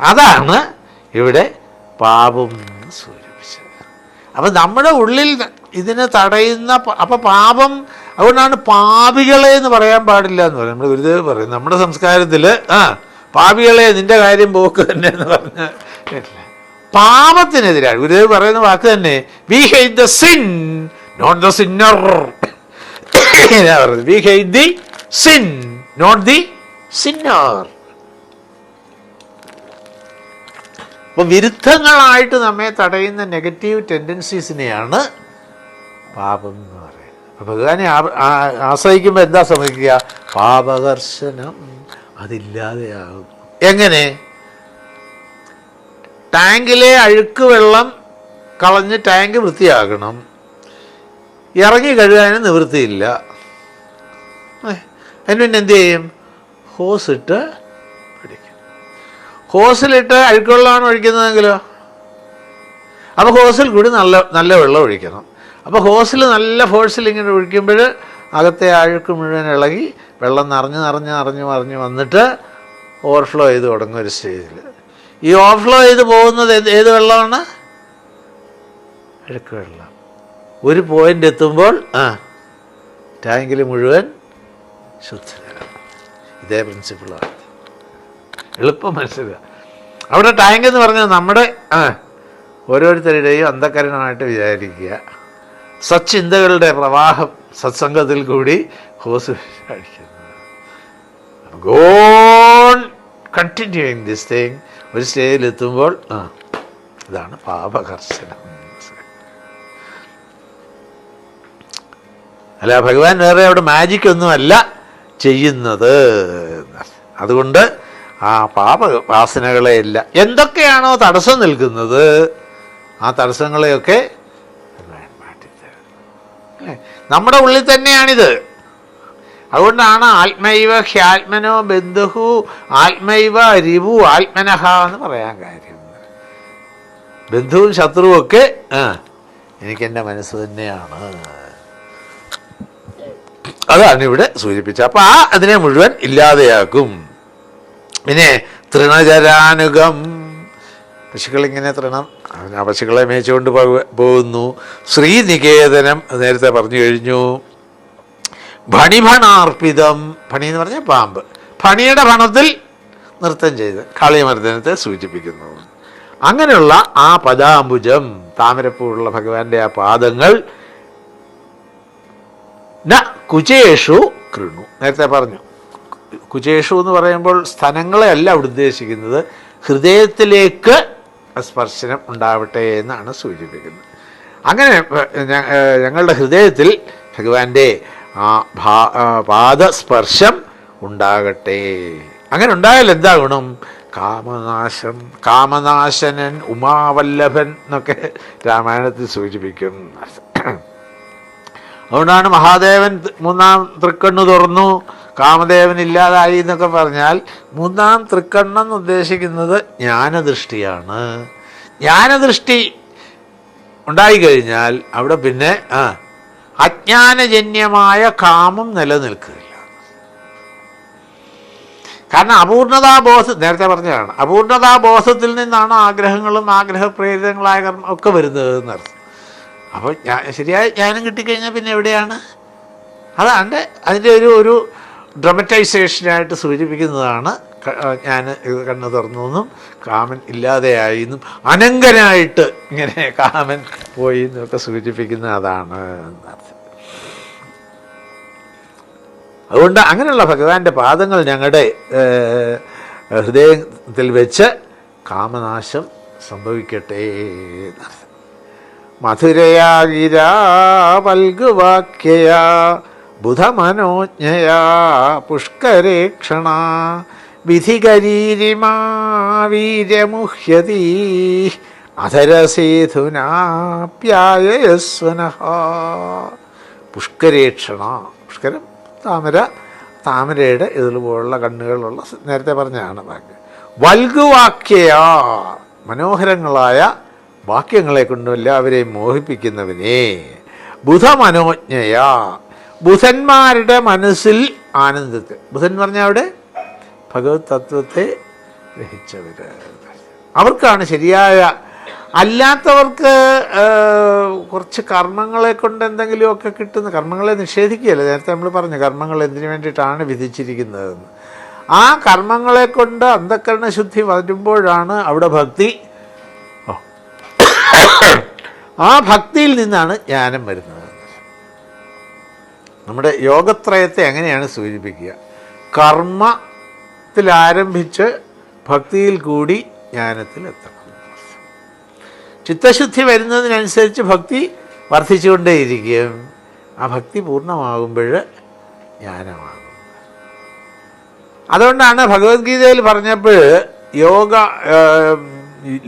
അതാണ് ഇവിടെ പാപം സൂചിപ്പിച്ചത്. അപ്പം നമ്മുടെ ഉള്ളിൽ ഇതിനെ തടയുന്ന, അപ്പം പാപം, അതുകൊണ്ടാണ് പാപികളെ എന്ന് പറയാൻ പാടില്ല എന്ന് പറയും. നമ്മൾ ഗുരുദേവ് പറയും നമ്മുടെ സംസ്കാരത്തിൽ പാപികളെ നിൻ്റെ കാര്യം പോക്ക് തന്നെ എന്ന് പറഞ്ഞ് പാപത്തിനെതിരാണ് ഗുരുദേവ് പറയുന്ന വാക്ക് തന്നെ. We hate the sin not the sinner. We hate the sin not the sinner. അപ്പോൾ വിരുദ്ധങ്ങളായിട്ട് നമ്മെ തടയുന്ന നെഗറ്റീവ് ടെൻഡൻസീസിനെയാണ് പാപം എന്ന് പറയുന്നത്. അപ്പോൾ ഭഗവാനെ ആശ്രയിക്കുമ്പോൾ എന്താ സംഭവിക്കുക? പാപകർശനം അതില്ലാതെയാകും. എങ്ങനെ? ടാങ്കിലെ അഴുക്ക് വെള്ളം കളഞ്ഞ് ടാങ്ക് വൃത്തിയാക്കണം, ഇറങ്ങി കഴുകാനും നിവൃത്തിയില്ല. അതിന് പിന്നെ എന്ത് ചെയ്യും? ഹോസിട്ട് പിടിക്കും. ഹോസിലിട്ട് അഴുക്ക് വെള്ളമാണ് ഒഴിക്കുന്നതെങ്കിലോ അപ്പോൾ ഹോസിൽ കൂടി നല്ല വെള്ളം ഒഴിക്കണം. അപ്പോൾ ഹോസിൽ നല്ല ഫോഴ്സിൽ ഇങ്ങനെ ഒഴിക്കുമ്പോൾ അകത്തെ അഴുക്ക് മുഴുവൻ ഇളകി വെള്ളം നിറഞ്ഞ് വന്നിട്ട് ഓവർഫ്ലോ ചെയ്ത് തുടങ്ങും ഒരു സ്റ്റേജിൽ. ഈ ഓവർഫ്ലോ ചെയ്ത് പോകുന്നത് ഏത് വെള്ളമാണ്? അഴുക്ക് വെള്ളം. ഒരു പോയിൻ്റ് എത്തുമ്പോൾ ടാങ്കിൽ മുഴുവൻ ശുദ്ധജലം. ഇതേ പ്രിൻസിപ്പിളാണ്. എളുപ്പം മനസ്സിലാക്കുക. അവിടെ ടാങ്ക് എന്ന് പറഞ്ഞാൽ നമ്മുടെ ഓരോരുത്തരുടെയും അന്ധകരണമായിട്ട് വിചാരിക്കുക. സച്ചിന്തകളുടെ പ്രവാഹം സത്സംഗത്തിൽ കൂടി ഹോസ് അടിക്കുന്നത്. Gone continuing this thing. ഒരു സ്റ്റേജിലെത്തുമ്പോൾ ഇതാണ് പാപകർശനം. അല്ല, ഭഗവാൻ വേറെ അവിടെ മാജിക് ഒന്നുമല്ല ചെയ്യുന്നത്. അതുകൊണ്ട് ആ പാപവാസനകളെയല്ല, എന്തൊക്കെയാണോ തടസ്സം നിൽക്കുന്നത് ആ തടസ്സങ്ങളെയൊക്കെ മാറ്റിത്തരും. നമ്മുടെ ഉള്ളിൽ തന്നെയാണിത്. അതുകൊണ്ടാണ് ആത്മൈവ ഹ്യാത്മനോ ബന്ധുഹു ആത്മൈവ രിവു ആത്മനഹ എന്ന് പറയാൻ കാര്യം. ബന്ധുവും ശത്രുവും ഒക്കെ എനിക്കെൻ്റെ മനസ്സ് തന്നെയാണ്. അതാണ് ഇവിടെ സൂചിപ്പിച്ചത്. അപ്പം അതിനെ മുഴുവൻ ഇല്ലാതെയാക്കും. പിന്നെ തൃണചരാനുഗം, പശുക്കളിങ്ങനെ ആ പശുക്കളെ മേച്ചുകൊണ്ട് പോകുന്നു. ശ്രീനികേതനം നേരത്തെ പറഞ്ഞു കഴിഞ്ഞു. ഭണിഭണാർപ്പിതം, ഭണി എന്ന് പറഞ്ഞാൽ പാമ്പ്, ഭണിയുടെ ഭണത്തിൽ നൃത്തം ചെയ്ത് കാളിയമർദ്ദനത്തെ സൂചിപ്പിക്കുന്നു. അങ്ങനെയുള്ള ആ പദാംബുജം, താമരപ്പൂവുള്ള ഭഗവാന്റെ ആ പാദങ്ങൾ ന കുചേഷു കൃണു, നേരത്തെ പറഞ്ഞു. കുചേഷു എന്ന് പറയുമ്പോൾ സ്ഥലങ്ങളെ അല്ല അവിടെ ഉദ്ദേശിക്കുന്നത്, ഹൃദയത്തിലേക്ക് സ്പർശനം ഉണ്ടാവട്ടെ എന്നാണ് സൂചിപ്പിക്കുന്നത്. അങ്ങനെ ഞങ്ങളുടെ ഹൃദയത്തിൽ ഭഗവാന്റെ ആ പാദസ്പർശം ഉണ്ടാകട്ടെ. അങ്ങനെ ഉണ്ടായാൽ എന്താ ഗുണം? കാമനാശം, കാമനാശനൻ ഉമാവല്ലഭൻ എന്നൊക്കെ രാമായണത്തിൽ സൂചിപ്പിക്കും. അതുകൊണ്ടാണ് മഹാദേവൻ മൂന്നാം തൃക്കണ്ണ് തുറന്നു, കാമദേവൻ ഇല്ലാതായി എന്നൊക്കെ പറഞ്ഞാൽ മൂന്നാം തൃക്കണ്ണെന്ന് ഉദ്ദേശിക്കുന്നത് ജ്ഞാനദൃഷ്ടിയാണ്. ജ്ഞാനദൃഷ്ടി ഉണ്ടായിക്കഴിഞ്ഞാൽ അവിടെ പിന്നെ അജ്ഞാനജന്യമായ കാമം നിലനിൽക്കില്ല. കാരണം അപൂർണതാബോധം, നേരത്തെ പറഞ്ഞതാണ്, അപൂർണതാബോധത്തിൽ നിന്നാണ് ആഗ്രഹങ്ങളും ആഗ്രഹപ്രേരിതങ്ങളായ കർമ്മം ഒക്കെ വരുന്നത് എന്നർത്ഥം. അപ്പോൾ ശരിയായ ജ്ഞാനം കിട്ടിക്കഴിഞ്ഞാൽ പിന്നെ എവിടെയാണ്? അതാണ് അതിൻ്റെ ഒരു ഡ്രമറ്റൈസേഷനായിട്ട് സൂചിപ്പിക്കുന്നതാണ് ഞാൻ കണ്ണു തുറന്നെന്നും കാമൻ ഇല്ലാതെയായി എന്നും അനങ്കനായിട്ട് ഇങ്ങനെ കാമൻ പോയി എന്നൊക്കെ സൂചിപ്പിക്കുന്ന അതാണ് എന്നർത്ഥം. അതുകൊണ്ട് അങ്ങനെയുള്ള ഭഗവാന്റെ പാദങ്ങൾ ഞങ്ങളുടെ ഹൃദയത്തിൽ വെച്ച് കാമനാശം സംഭവിക്കട്ടെ എന്നർത്ഥം. മധുരയാ ഗിരാ വൽഗുവാക്യയാ ബുധമനോജ്ഞയാ പുഷ്കരേക്ഷണ വിധികരീരിമാ വീര്യമുഹ്യതി അധരസേധുനാപ്യായസ്വനഃ. പുഷ്കരേക്ഷണ, പുഷ്കരം താമരയുടെ ഇതുപോലുള്ള കണ്ണുകളുള്ള, നേരത്തെ പറഞ്ഞതാണ് വാക്യം. വൽഗുവാക്യയാ, മനോഹരങ്ങളായ വാക്യങ്ങളെ കൊണ്ട് എല്ലാവരെയും മോഹിപ്പിക്കുന്നവനെ. ബുധമനോജ്ഞയാ, ബുധന്മാരുടെ മനസ്സിൽ ആനന്ദത്തെ. ബുധൻ പറഞ്ഞാൽ അവിടെ ഭഗവത് തത്വത്തെ ഗ്രഹിച്ചവർ, അവർക്കാണ് ശരിയായ. അല്ലാത്തവർക്ക് കുറച്ച് കർമ്മങ്ങളെ കൊണ്ട് എന്തെങ്കിലുമൊക്കെ കിട്ടുന്ന, കർമ്മങ്ങളെ നിഷേധിക്കുകയല്ല, നേരത്തെ നമ്മൾ പറഞ്ഞു കർമ്മങ്ങൾ എന്തിനു വേണ്ടിയിട്ടാണ് വിധിച്ചിരിക്കുന്നതെന്ന്. ആ കർമ്മങ്ങളെ കൊണ്ട് അന്ധക്കരണ ശുദ്ധി വരുമ്പോഴാണ് അവിടെ ഭക്തി. ആ ഭക്തിയിൽ നിന്നാണ് ജ്ഞാനം വരുന്നത്. നമ്മുടെ യോഗത്രയത്തെ എങ്ങനെയാണ് സൂചിപ്പിക്കുക? കർമ്മത്തിലാരംഭിച്ച് ഭക്തിയിൽ കൂടി ജ്ഞാനത്തിലെത്തണം. ചിത്തശുദ്ധി വരുന്നതിനനുസരിച്ച് ഭക്തി വർദ്ധിച്ചുകൊണ്ടേയിരിക്കും. ആ ഭക്തി പൂർണ്ണമാകുമ്പോൾ ജ്ഞാനമാകും. അതുകൊണ്ടാണ് ഭഗവത്ഗീതയിൽ പറഞ്ഞപ്പോൾ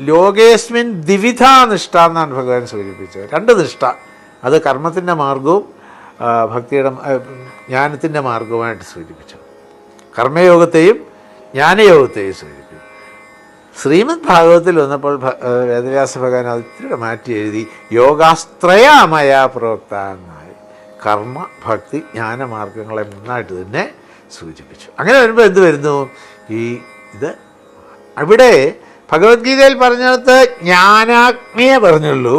ലോകേസ്മിൻ ദ്വിവിധ നിഷ്ഠ എന്നാണ് ഭഗവാൻ സൂചിപ്പിച്ചത്. രണ്ട് നിഷ്ഠ, അത് കർമ്മത്തിൻ്റെ മാർഗവും ഭക്തിയുടെ ജ്ഞാനത്തിൻ്റെ മാർഗവുമായിട്ട് സൂചിപ്പിച്ചു. കർമ്മയോഗത്തെയും ജ്ഞാനയോഗത്തെയും സൂചിപ്പിച്ചു. ശ്രീമദ് ഭാഗവത്തിൽ വന്നപ്പോൾ വേദവ്യാസ ഭഗവാൻ അത് ഇത്തിരി മാറ്റി എഴുതി യോഗാസ്ത്രയാമയ പ്രോക്ത എന്നായി. കർമ്മ ഭക്തി ജ്ഞാനമാർഗങ്ങളെ മുന്നായിട്ട് തന്നെ സൂചിപ്പിച്ചു. അങ്ങനെ വരുമ്പോൾ എന്ത് വരുന്നു? ഇത് അവിടെ ഭഗവത്ഗീതയിൽ പറഞ്ഞിടത്ത് ജ്ഞാനാഗ്നിയെ പറഞ്ഞുള്ളൂ,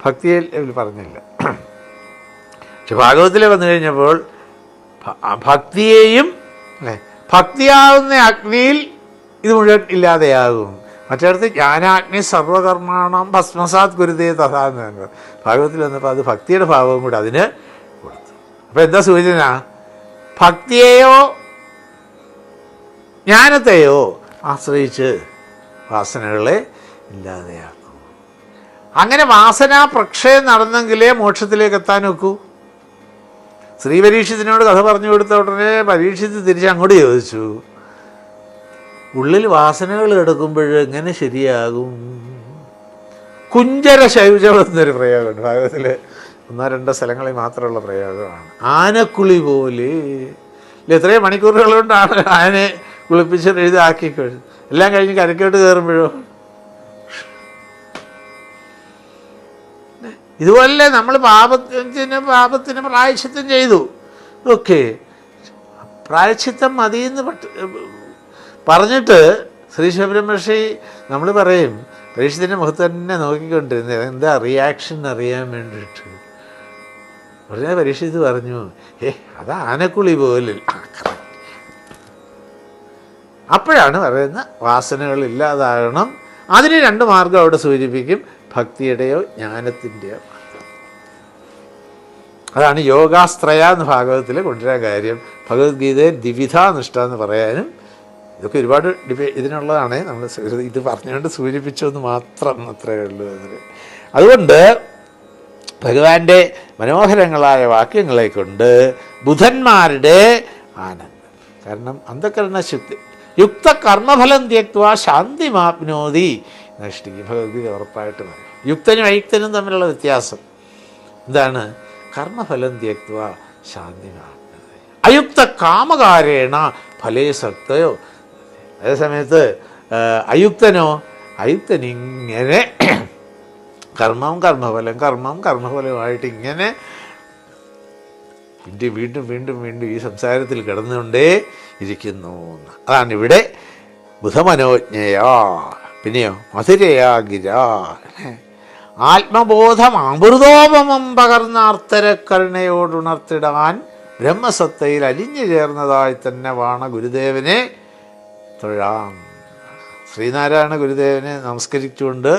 ഭക്തിയിൽ പറഞ്ഞില്ല. പക്ഷെ ഭാഗവത്തിൽ വന്നു കഴിഞ്ഞപ്പോൾ ഭക്തിയെയും, അല്ലേ, ഭക്തിയാവുന്ന അഗ്നിയിൽ ഇത് മുഴുവൻ ഇല്ലാതെയാകും. മറ്റേടത്ത് ജ്ഞാനാഗ്നി സർവകർമാണം ഭസ്മസാത് ഗുരുതേ തഥാ എന്ന് ഭാഗവത്തിൽ വന്നപ്പോൾ അത് ഭക്തിയുടെ ഭാവവും കൂടെ അതിന് കൊടുത്തു. അപ്പോൾ എന്താ സൂചന? ഭക്തിയെയോ ജ്ഞാനത്തെയോ ആശ്രയിച്ച് വാസനകളെ ഇല്ലാതെയാക്കും. അങ്ങനെ വാസനാ പ്രക്ഷയം നടന്നെങ്കിലേ മോക്ഷത്തിലേക്ക് എത്താൻ ഒക്കൂ. ശ്രീ പരീക്ഷിത്തിനോട് കഥ പറഞ്ഞു കൊടുത്ത ഉടനെ പരീക്ഷിത്ത് തിരിച്ച് അങ്ങോട്ട് ചോദിച്ചു, ഉള്ളിൽ വാസനകൾ കിടക്കുമ്പോൾ എങ്ങനെ ശരിയാകും? കുഞ്ചര ശൗചം എന്നൊരു പ്രയോഗമുണ്ട് ഭാഗത്തിൽ, 1-2 സ്ഥലങ്ങളിൽ മാത്രമുള്ള പ്രയോഗമാണ്. ആനക്കുളി പോലെ എത്രയും മണിക്കൂറുകൾ കൊണ്ടാണ് ആനയെ കുളിപ്പിച്ച് എഴുതാക്കി എല്ലാം കഴിഞ്ഞ് കരക്കോട്ട് കയറുമ്പോഴോ ഇതുപോലെ നമ്മൾ പാപത്തിന് പ്രായശ്ചിത്തം ചെയ്തു. ഓക്കെ, പ്രായശ്ചിത്തം മതിയെന്ന് പറഞ്ഞിട്ട് ശ്രീ ശബരിമഹർഷി നമ്മൾ പറയും പരീക്ഷത്തിൻ്റെ മുഖത്ത് തന്നെ നോക്കിക്കൊണ്ടിരുന്നത് എന്താ റിയാക്ഷൻ അറിയാൻ വേണ്ടിയിട്ട്. ഉടനെ പരീക്ഷിച്ച് പറഞ്ഞു, അത് ആനക്കുളി പോലെ. അപ്പോഴാണ് പറയുന്നത് വാസനകൾ ഇല്ലാതാകണം. അതിന് 2 മാർഗം അവിടെ സൂചിപ്പിക്കും, ഭക്തിയുടെയോ ജ്ഞാനത്തിൻ്റെയോ. അതാണ് യോഗാസ്ത്രയ എന്ന് ഭാഗവത്തിൽ കൊണ്ടുവരാൻ കാര്യം. ഭഗവത്ഗീതയെ ദ്വിവിധ നിഷ്ഠ എന്ന് പറയാനും ഇതൊക്കെ ഒരുപാട് ഇതിനുള്ളതാണ്. നമ്മൾ ഇത് പറഞ്ഞുകൊണ്ട് സൂചിപ്പിച്ചെന്ന് മാത്രം, അത്രയേ ഉള്ളൂ അതിൽ. അതുകൊണ്ട് ഭഗവാന്റെ മനോഹരങ്ങളായ വാക്യങ്ങളെ കൊണ്ട് ബുധന്മാരുടെ ആനന്ദം. കാരണം അന്ധകരണ ശുദ്ധി യുക്ത കർമ്മഫലം ത്യക്ത്വാ ശാന്തിമാപ്നോതി നഷ്ടിക്ക് ഭഗവത്ഗീത ഉറപ്പായിട്ട് പറയും. യുക്തനും അയുക്തനും തമ്മിലുള്ള വ്യത്യാസം എന്താണ്? കർമ്മഫലം ത്യക്ത്വാ ശാന്തിമാപ്നോതി. അയുക്ത കാമകാരേണ ഫലേ സക്തയോ. അതേസമയത്ത് അയുക്തനിങ്ങനെ കർമ്മഫലമായിട്ട് ഇങ്ങനെ വീണ്ടും വീണ്ടും വീണ്ടും ഈ സംസാരത്തിൽ കിടന്നുകൊണ്ടേ ഇരിക്കുന്നു. അതാണ് ഇവിടെ ബുധമനോജ്ഞയാ. പിന്നെയോ മധുരയാ ഗിര, ആത്മബോധം അമൃതോപമം പകർന്നാർത്തര കരുണയോടുണർത്തിടാൻ ബ്രഹ്മസത്തയിൽ അലിഞ്ഞു ചേർന്നതായി തന്നെ വാണ ഗുരുദേവനെ തൊഴാം. ശ്രീനാരായണ ഗുരുദേവനെ നമസ്കരിച്ചുകൊണ്ട്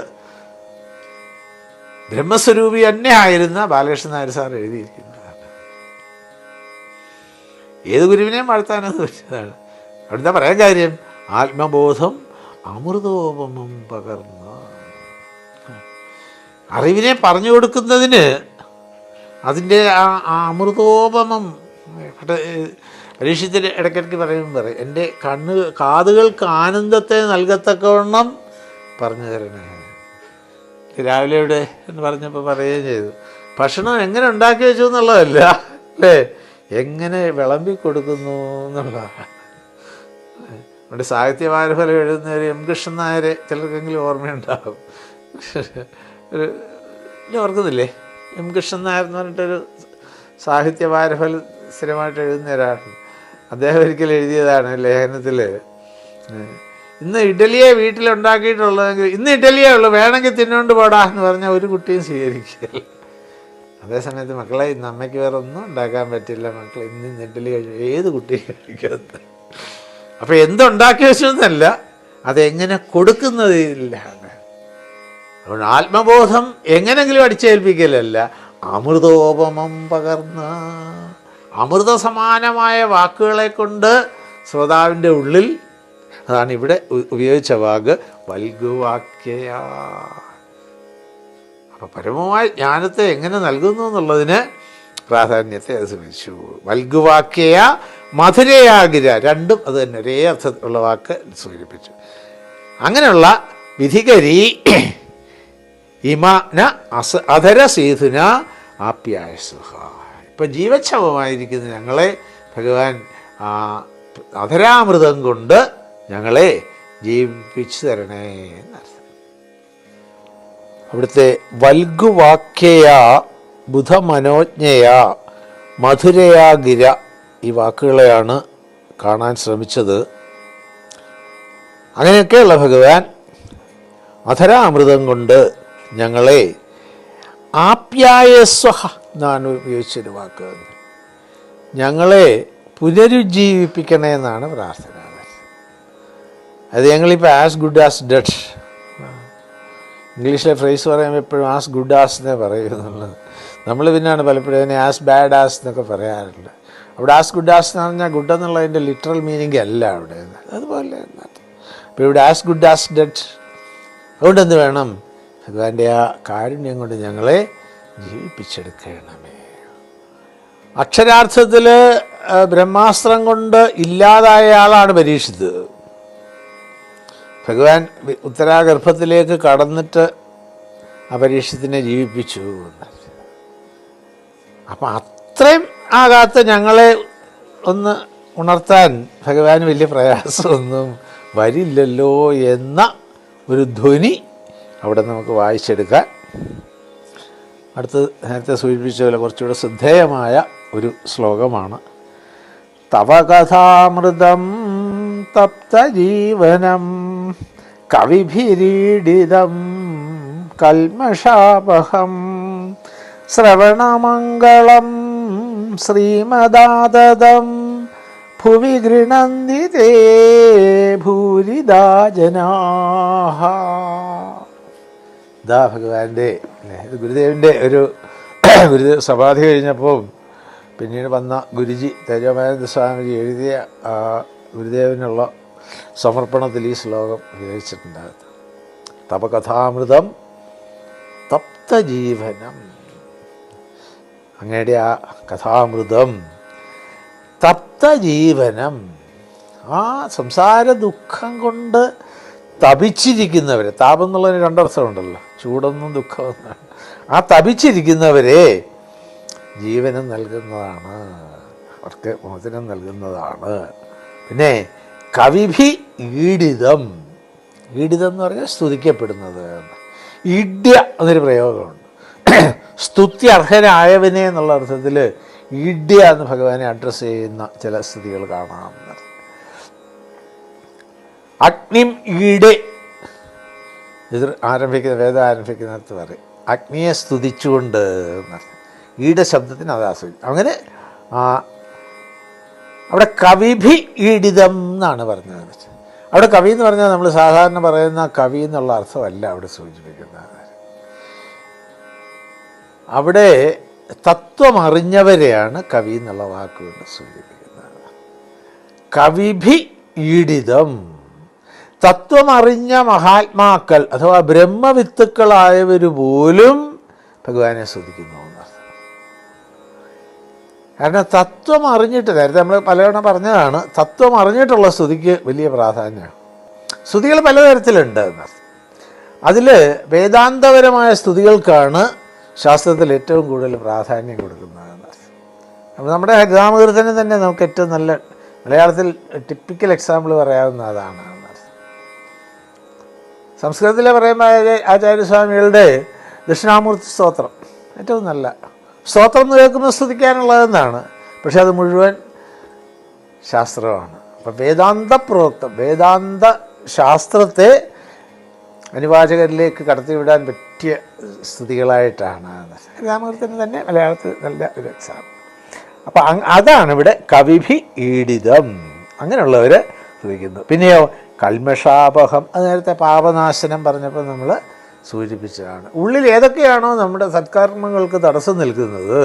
ബ്രഹ്മസ്വരൂപി തന്നെ ആയിരുന്ന ബാലകൃഷ്ണൻ നായർ സാർ എഴുതിയിരിക്കുന്നതാണ്. ഏത് ഗുരുവിനെയും വാഴ്ത്താനത് വെച്ചതാണ്. അവിടുത്തെ പറയാൻ കാര്യം ആത്മബോധം അമൃതോപമം പകർന്ന അറിവിനെ പറഞ്ഞു കൊടുക്കുന്നതിന് അതിൻ്റെ ആ അമൃതോപമം പരീക്ഷത്തിൽ ഇടയ്ക്കിടയ്ക്ക് പറയും എൻ്റെ കാതുകൾക്ക് ആനന്ദത്തെ നൽകത്തക്കവണ്ണം പറഞ്ഞു തരണേ. രാവിലെ ഇവിടെ എന്ന് പറഞ്ഞപ്പോൾ പറയുകയും ചെയ്തു. ഭക്ഷണം എങ്ങനെ ഉണ്ടാക്കി വെച്ചു എന്നുള്ളതല്ല, അല്ലേ, എങ്ങനെ വിളമ്പി കൊടുക്കുന്നു എന്നുള്ളതാണ്. നമ്മുടെ സാഹിത്യവാരഫലം എഴുതുന്നവർ എം കൃഷ്ണൻ നായരെ ചിലർക്കെങ്കിലും ഓർമ്മയുണ്ടാകും. ഓർക്കുന്നില്ലേ? എം കൃഷ്ണൻ നായർ എന്ന് പറഞ്ഞിട്ടൊരു സാഹിത്യവാരഫലം സ്ഥിരമായിട്ട് എഴുതുന്ന ഒരാളാണ്. അദ്ദേഹം ഒരിക്കലും എഴുതിയതാണ് ലേഖനത്തിൽ, ഇന്ന് ഇഡലിയെ വീട്ടിലുണ്ടാക്കിയിട്ടുള്ളതെങ്കിൽ ഇന്ന് ഇഡലിയേ ഉള്ളൂ, വേണമെങ്കിൽ തിന്നുകൊണ്ട് പോടാ എന്ന് പറഞ്ഞാൽ ഒരു കുട്ടിയും സ്വീകരിക്കില്ല. അതേസമയത്ത് മക്കളെ ഇന്ന് അമ്മയ്ക്ക് വേറെ ഒന്നും ഉണ്ടാക്കാൻ പറ്റില്ല, മക്കളെ ഇന്ന് ഇഡലി കഴിച്ചു, ഏത് കുട്ടിയും കഴിക്കാത്ത. അപ്പോൾ എന്തുണ്ടാക്കി വെച്ചെന്നല്ല, അതെങ്ങനെ കൊടുക്കുന്നതിലാണ്. അതുകൊണ്ട് ആത്മബോധം എങ്ങനെങ്കിലും അടിച്ചേൽപ്പിക്കലല്ല, അമൃതോപമം പകർന്ന അമൃത സമാനമായ വാക്കുകളെ കൊണ്ട് ശ്രോതാവിൻ്റെ ഉള്ളിൽ, അതാണ് ഇവിടെ ഉപയോഗിച്ച വാക്ക് വൽഗുവാക്യയാ. അപ്പം പരമമായ ജ്ഞാനത്തെ എങ്ങനെ നൽകുന്നു എന്നുള്ളതിന് പ്രാധാന്യത്തെ അത് ശ്രമിച്ചു. വൽഗുവാക്യയ മധുരയാകിര, രണ്ടും അത് തന്നെ ഒരേ അർത്ഥത്തിലുള്ള വാക്ക് സൂചിപ്പിച്ചു. അങ്ങനെയുള്ള വിധികരി ഇമന അധരസീധുന ആപ്യായസുഹ. ഇപ്പം ജീവച്ഛവമായിരിക്കുന്ന ഞങ്ങളെ ഭഗവാൻ അധരാമൃതം കൊണ്ട് ഞങ്ങളെ ജീവിപ്പിച്ചു തരണേ എന്നർത്ഥം. അവിടുത്തെ വൽഗുവാക്യയാ ബുധമനോജ്ഞയാ മധുരയാ ഗിര, ഈ വാക്കുകളെയാണ് കാണാൻ ശ്രമിച്ചത്. അങ്ങനെയൊക്കെയുള്ള ഭഗവാൻ അധരാമൃതം കൊണ്ട് ഞങ്ങളെ ആപ്യായസ്വഹ എന്നാണ് ഉപയോഗിച്ചൊരു വാക്ക്, ഞങ്ങളെ പുനരുജ്ജീവിപ്പിക്കണേ എന്നാണ് പ്രാർത്ഥന. അത് ഞങ്ങളിപ്പോൾ ആസ് ഗുഡ് ആസ് ഡെഡ്, ഇംഗ്ലീഷിലെ ഫ്രേസ് പറയുമ്പോൾ എപ്പോഴും ആസ് ഗുഡ് ആസ് എന്നേ പറയുന്നുള്ളത്. നമ്മൾ പിന്നെയാണ് പലപ്പോഴും അതിനെ ആസ് ബാഡ് ആസ് എന്നൊക്കെ പറയാറുണ്ട്. അവിടെ ആസ് ഗുഡ് ആസ് എന്ന് പറഞ്ഞാൽ ഗുഡ് എന്നുള്ളതിൻ്റെ ലിറ്ററൽ മീനിങ് അല്ല അവിടെ, അതുപോലെ. അപ്പോൾ ഇവിടെ ആസ് ഗുഡ് ആസ് ഡെഡ്. അതുകൊണ്ട് എന്ത് വേണം? ഭഗവാന്റെ ആ കാരുണ്യം കൊണ്ട് ഞങ്ങളെ ജീവിപ്പിച്ചെടുക്കണമേ. അക്ഷരാർത്ഥത്തിൽ ബ്രഹ്മാസ്ത്രം കൊണ്ട് ഇല്ലാതായ ആളാണ് പരീക്ഷിത്. ഭഗവാൻ ഉത്തരാഗർഭത്തിലേക്ക് കടന്നിട്ട് ആ പരീക്ഷത്തിനെ ജീവിപ്പിച്ചു. അപ്പം അത്രയും ആകാത്ത ഞങ്ങളെ ഒന്ന് ഉണർത്താൻ ഭഗവാന് വലിയ പ്രയാസമൊന്നും വരില്ലല്ലോ എന്ന ഒരു ധ്വനി അവിടെ നമുക്ക് വായിച്ചെടുക്കാൻ. അടുത്ത് നേരത്തെ സൂചിപ്പിച്ച പോലെ കുറച്ചുകൂടെ ശ്രദ്ധേയമായ ഒരു ശ്ലോകമാണ്. തവ കഥാമൃതം തപ്തജീവനം കവിഭിരീഡിതം കൽമഷാപഹം ശ്രവണമംഗളം ശ്രീമദാതതം ഭുവി ഗൃണന്തി തേ ഭൂരിദാ ജനാഃ. ഇതാ ഭഗവാന്റെ ഗുരുദേവൻ്റെ ഒരു ഗുരുദേവ സമാധി കഴിഞ്ഞപ്പോൾ പിന്നീട് വന്ന ഗുരുജി തേജോമാനന്ദ സ്വാമിജി എഴുതിയ ഗുരുദേവനുള്ള സമർപ്പണത്തിൽ ഈ ശ്ലോകം ഉപയോഗിച്ചിട്ടുണ്ടാകും. തപകഥാമൃതം തപ്തജീവനം, അങ്ങയുടെ ആ കഥാമൃതം തപ്തജീവനം, ആ സംസാര ദുഃഖം കൊണ്ട് തപിച്ചിരിക്കുന്നവരെ, താപം എന്നുള്ളതിന് രണ്ടർത്ഥമുണ്ടല്ലോ, ചൂടെന്നും ദുഃഖമെന്നാണ്. ആ തപിച്ചിരിക്കുന്നവരെ ജീവനം നൽകുന്നതാണ്, അവർക്ക് മോചനം നൽകുന്നതാണ്. പിന്നെ കവിഭി ഈഡിതം, ഈഡിതം എന്ന് പറഞ്ഞാൽ സ്തുതിക്കപ്പെടുന്നത്. ഈഡ്യ എന്നൊരു പ്രയോഗമുണ്ട്. സ്തുതി അർഹനായവനെ എന്നുള്ള അർത്ഥത്തിൽ ഈഡ്യ എന്ന് ഭഗവാനെ അഡ്രസ്സ് ചെയ്യുന്ന ചില സ്ഥിതികൾ കാണാം. അഗ്നിം ഈടെ, ഇത് ആരംഭിക്കുന്ന വേദം ആരംഭിക്കുന്നിടത്ത് പറയും അഗ്നിയെ സ്തുതിച്ചുകൊണ്ട് ഈട ശബ്ദത്തിന് അത് ആസ്വദിക്കും. അങ്ങനെ അവിടെ കവിഭി ഈഡിതം എന്നാണ് പറഞ്ഞത്. അവിടെ കവി എന്ന് പറഞ്ഞാൽ നമ്മൾ സാധാരണ പറയുന്ന കവി എന്നുള്ള അർത്ഥമല്ല അവിടെ സൂചിപ്പിക്കുന്നത്. അവിടെ തത്വമറിഞ്ഞവരെയാണ് കവി എന്നുള്ള വാക്കുകൊണ്ട് സൂചിപ്പിക്കുന്നത്. കവിഭി ഈഡിതം, തത്വമറിഞ്ഞ മഹാത്മാക്കൾ അഥവാ ബ്രഹ്മവിത്തുക്കളായവർ പോലും ഭഗവാനെ സ്തുതിക്കുന്നു എന്നർത്ഥം. കാരണം തത്വം അറിഞ്ഞിട്ട്, നേരത്തെ നമ്മൾ പലതവണ പറഞ്ഞതാണ്, തത്വം അറിഞ്ഞിട്ടുള്ള സ്തുതിക്ക് വലിയ പ്രാധാന്യമാണ്. സ്തുതികൾ പലതരത്തിലുണ്ട് എന്നർത്ഥം. അതിൽ വേദാന്തപരമായ സ്തുതികൾക്കാണ് ശാസ്ത്രത്തിൽ ഏറ്റവും കൂടുതൽ പ്രാധാന്യം കൊടുക്കുന്നത് എന്നർത്ഥം. അപ്പോൾ നമ്മുടെ ഹരിനാമകീർത്തനം തന്നെ നമുക്ക് ഏറ്റവും നല്ല മലയാളത്തിൽ ടിപ്പിക്കൽ എക്സാമ്പിൾ പറയാവുന്ന അതാണ് എന്നർത്ഥം. സംസ്കൃതത്തിലെ പറയുമ്പോൾ ആചാര്യസ്വാമികളുടെ ദക്ഷിണാമൂർത്തി സ്തോത്രം ഏറ്റവും നല്ല സ്തോത്രം എന്ന് കേൾക്കുമ്പോൾ സ്തുതിക്കാനുള്ളതെന്നാണ്. പക്ഷെ അത് മുഴുവൻ ശാസ്ത്രമാണ്. അപ്പം വേദാന്ത ശാസ്ത്രത്തെ അനുവാചകരിലേക്ക് കടത്തിവിടാൻ പറ്റിയ സ്തുതികളായിട്ടാണ് രാമകീർത്തനം തന്നെ മലയാളത്തിൽ നല്ല ഒരു എക്സാമ്പിൾ. അപ്പം അതാണ് ഇവിടെ കവിഭി ഈഡിതം, അങ്ങനെയുള്ളവർ സ്തുതിക്കുന്നു. പിന്നെയോ കൽമഷാപഹം, അത് നേരത്തെ പാപനാശനം പറഞ്ഞപ്പോൾ നമ്മൾ സൂചിപ്പിച്ചതാണ്. ഉള്ളിൽ ഏതൊക്കെയാണോ നമ്മുടെ സത്കർമ്മങ്ങൾക്ക് തടസ്സം നിൽക്കുന്നത്,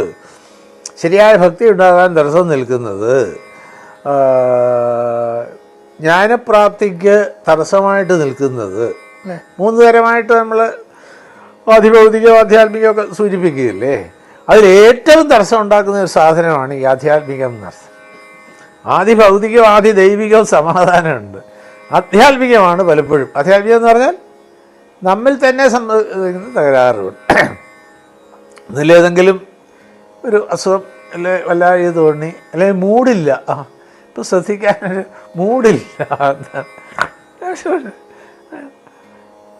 ശരിയായ ഭക്തി ഉണ്ടാകാൻ തടസ്സം നിൽക്കുന്നത്, ജ്ഞാനപ്രാപ്തിക്ക് തടസ്സമായിട്ട് നിൽക്കുന്നത്, 3 തരമായിട്ട് നമ്മൾ ആധിഭൗതികമോ ആധ്യാത്മികമൊക്കെ സൂചിപ്പിക്കുകയില്ലേ, അതിലേറ്റവും തടസ്സം ഉണ്ടാക്കുന്ന ഒരു സാധനമാണ് ഈ ആധ്യാത്മികം എന്നർത്ഥം. ആധിഭൗതികവും ആധിദൈവികവും സമാധാനമുണ്ട്. ആധ്യാത്മികമാണ് പലപ്പോഴും, ആധ്യാത്മികം എന്ന് പറഞ്ഞാൽ നമ്മിൽ തന്നെ സംഭവിക്കുന്ന തകരാറുണ്ട്. ഒന്നിലേതെങ്കിലും ഒരു അസുഖം അല്ലെ വല്ലാതെ തോന്നി, അല്ലെങ്കിൽ മൂടില്ല, ഇപ്പം ശ്രദ്ധിക്കാനൊരു മൂടില്ല,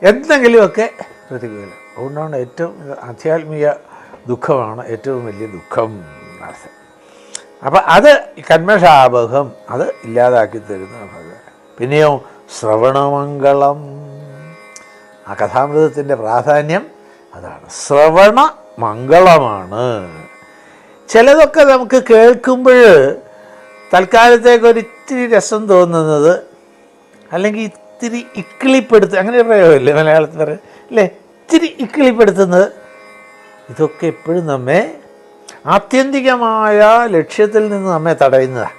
എന്തെങ്കിലുമൊക്കെ പ്രതികൂലം. അതുകൊണ്ടാണ് ഏറ്റവും ആധ്യാത്മിക ദുഃഖമാണ് ഏറ്റവും വലിയ ദുഃഖം. അപ്പം അത് കന്മഷാപഹം, അത് ഇല്ലാതാക്കി തരുന്ന ഭഗവാൻ. പിന്നെയോ ശ്രവണമംഗളം, ആ കഥാമൃതത്തിൻ്റെ പ്രാധാന്യം അതാണ്. ശ്രവണ മംഗളമാണ്. ചിലതൊക്കെ നമുക്ക് കേൾക്കുമ്പോൾ തൽക്കാലത്തേക്കൊരിത്തിരി രസം തോന്നുന്നത്, അല്ലെങ്കിൽ ഇത്തിരി ഇക്കിളിപ്പെടുത്തുക, അങ്ങനെ ഒരു പ്രയോഗമില്ലേ മലയാളത്തിൽ പറയാം അല്ലേ, ഇത്തിരി ഇക്കിളിപ്പെടുത്തുന്നത്, ഇതൊക്കെ എപ്പോഴും നമ്മെ ആത്യന്തികമായ ലക്ഷ്യത്തിൽ നിന്ന് നമ്മെ തടയുന്നതാണ്.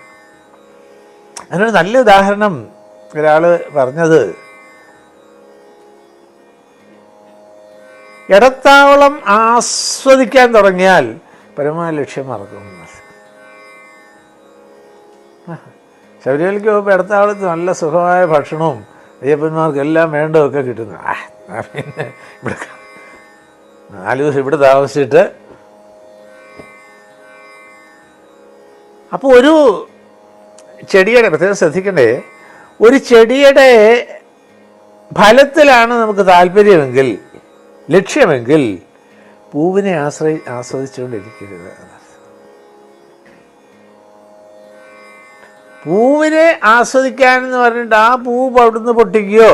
അതിനൊരു നല്ല ഉദാഹരണം ഒരാൾ പറഞ്ഞത്, ഇടത്താവളം ആസ്വദിക്കാൻ തുടങ്ങിയാൽ പരമായ ലക്ഷ്യം മറക്കും. ശബരിമലയ്ക്ക് പോകുമ്പോൾ ഇടത്താവളത്ത് നല്ല സുഖമായ ഭക്ഷണവും അയ്യപ്പന്മാർക്കെല്ലാം വേണ്ടതൊക്കെ കിട്ടുന്നു. പിന്നെ ഇവിടെ 4 ദിവസം ഇവിടെ താമസിച്ചിട്ട്, അപ്പോൾ ഒരു ചെടിയുടെ പ്രത്യേകം ശ്രദ്ധിക്കണ്ടേ, ഒരു ചെടിയുടെ ഫലത്തിലാണ് നമുക്ക് താല്പര്യമെങ്കിൽ, ലക്ഷ്യമെങ്കിൽ പൂവിനെ ആസ്വദിച്ചുകൊണ്ടിരിക്കരുത്. പൂവിനെ ആസ്വദിക്കാനെന്ന് പറഞ്ഞിട്ട് ആ പൂവ് അവിടുന്ന് പൊട്ടിക്കുകയോ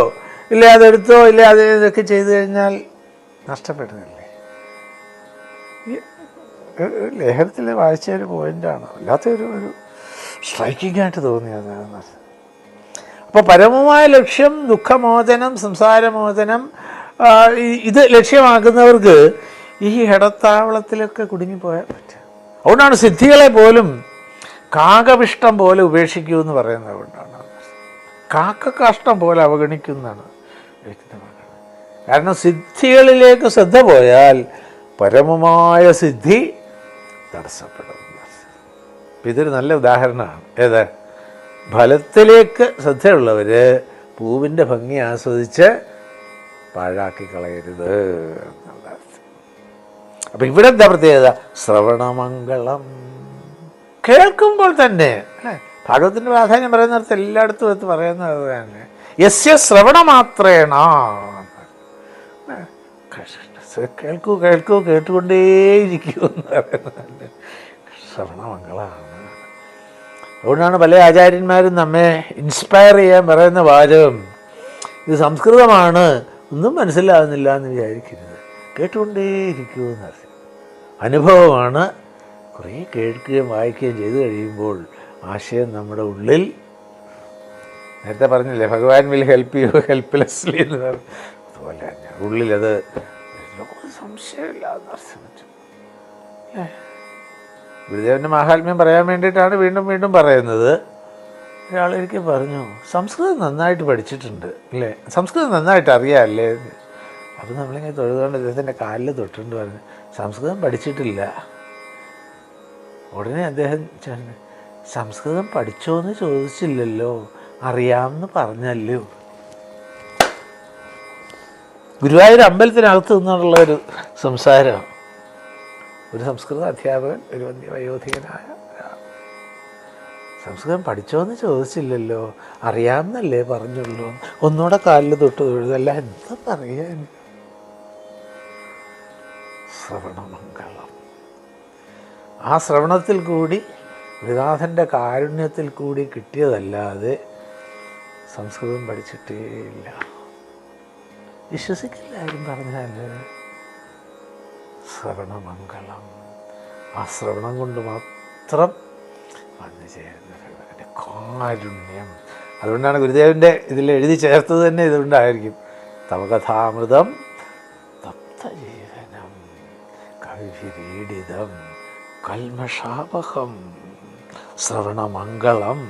ഇല്ല അതെടുത്തോ ഇല്ല അത് ഇതൊക്കെ ചെയ്തു കഴിഞ്ഞാൽ നഷ്ടപ്പെടുന്നില്ലേ. ഈ ലേഖനത്തിൽ വായിച്ച ഒരു പോയിൻ്റാണ്, അല്ലാത്തൊരു സ്ട്രൈക്കിംഗ് ആയിട്ട് തോന്നിയത്. അപ്പോൾ പരമമായ ലക്ഷ്യം ദുഃഖമോചനം, സംസാരമോചനം, ഇത് ലക്ഷ്യമാക്കുന്നവർക്ക് ഈ ഇടത്താവളത്തിലൊക്കെ കുടുങ്ങിപ്പോയാൽ പറ്റും. അതുകൊണ്ടാണ് സിദ്ധികളെ പോലും കാകവിഷ്ടം പോലെ ഉപേക്ഷിക്കൂ എന്ന് പറയുന്നത്. കൊണ്ടാണ് കാക്കക്കാഷ്ടം പോലെ അവഗണിക്കുന്നതാണ്. കാരണം സിദ്ധികളിലേക്ക് ശ്രദ്ധ പോയാൽ പരമമായ സിദ്ധി തടസ്സപ്പെടും. ഇതൊരു നല്ല ഉദാഹരണമാണ്. ഏത് ഫലത്തിലേക്ക് ശ്രദ്ധയുള്ളവർ പൂവിൻ്റെ ഭംഗി ആസ്വദിച്ച് പാഴാക്കി കളയരുത് എന്നുള്ള. അപ്പം ഇവിടെ എന്താ പ്രത്യേകത? ശ്രവണമംഗളം, കേൾക്കുമ്പോൾ തന്നെ അല്ലേ. ഭാഗവത്തിൻ്റെ പ്രാധാന്യം പറയുന്നിടത്ത് എല്ലായിടത്തും എടുത്ത് പറയുന്നത് തന്നെ യസ്യ ശ്രവണമാത്രേണ. കേൾക്കൂ കേൾക്കൂ കേട്ടുകൊണ്ടേയിരിക്കൂ എന്ന് പറയുന്നത് ശ്രവണമംഗളമാണ്. അതുകൊണ്ടാണ് പല ആചാര്യന്മാരും നമ്മെ ഇൻസ്പയർ ചെയ്യാൻ പറയുന്ന വാചകം, ഇത് സംസ്കൃതമാണ്, ഒന്നും മനസ്സിലാകുന്നില്ല എന്ന് വിചാരിക്കരുത്. കേട്ടുകൊണ്ടേയിരിക്കുമെന്ന് അറിയാം. അനുഭവമാണ്. കുറേ കേൾക്കുകയും വായിക്കുകയും ചെയ്തു കഴിയുമ്പോൾ ആശയം നമ്മുടെ ഉള്ളിൽ, നേരത്തെ പറഞ്ഞില്ലേ ഭഗവാൻ വിൽ ഹെൽപ്പ് യു ഹെൽപ്ലെസ്ലി എന്ന് പറഞ്ഞു, അതുപോലെ തന്നെ ഉള്ളിലത് സംശയമില്ലാന്ന് അർത്ഥം പറ്റും. അല്ലേ? ഗുരുദേവൻ്റെ മാഹാത്മ്യം പറയാൻ വേണ്ടിയിട്ടാണ് വീണ്ടും വീണ്ടും പറയുന്നത്. ഒരാളൊരിക്കൽ പറഞ്ഞു, സംസ്കൃതം നന്നായിട്ട് പഠിച്ചിട്ടുണ്ട് അല്ലേ, സംസ്കൃതം നന്നായിട്ട് അറിയാമല്ലേ. അപ്പോൾ നമ്മളിങ്ങനെ തൊഴുതുകൊണ്ട് അദ്ദേഹത്തിൻ്റെ കാലിൽ തൊട്ടുകൊണ്ട് പറഞ്ഞു, സംസ്കൃതം പഠിച്ചിട്ടില്ല. ഉടനെ അദ്ദേഹം പറഞ്ഞു, സംസ്കൃതം പഠിച്ചോന്ന് ചോദിച്ചില്ലല്ലോ, അറിയാമെന്ന് പറഞ്ഞല്ലോ. ഗുരുവായൂർ അമ്പലത്തിനകത്ത് നിന്നുള്ള ഒരു സംസാരമാണ്. ഒരു സംസ്കൃത അധ്യാപകൻ, ഒരു വയോധികനായ സംസ്കൃതം പഠിച്ചോന്ന് ചോദിച്ചില്ലല്ലോ, അറിയാമെന്നല്ലേ പറഞ്ഞുള്ളൂ. ഒന്നുകൂടെ കാലിൽ തൊട്ട് തൊഴുതല്ല, എന്താ പറയാൻ. ശ്രവണമംഗളം. ആ ശ്രവണത്തിൽ കൂടി ഗുരുനാഥൻ്റെ കാരുണ്യത്തിൽ കൂടി കിട്ടിയതല്ലാതെ സംസ്കൃതം പഠിച്ചിട്ടേ ഇല്ല. വിശ്വസിക്കില്ല ആരും പറഞ്ഞാൽ. ശ്രവണമംഗളം. ആ ശ്രവണം കൊണ്ട് മാത്രം വന്നു ചേരുന്ന ഭഗവാന്റെ കാരുണ്യം. അതുകൊണ്ടാണ് ഗുരുദേവൻ്റെ ഇതിൽ എഴുതി ചേർത്തത് തന്നെ ഇതുകൊണ്ടായിരിക്കും. തവകഥാമൃതം തപ്തജീവനം കവിഭിരീഡിതം കൽമഷാപഹം ശ്രവണമംഗളം.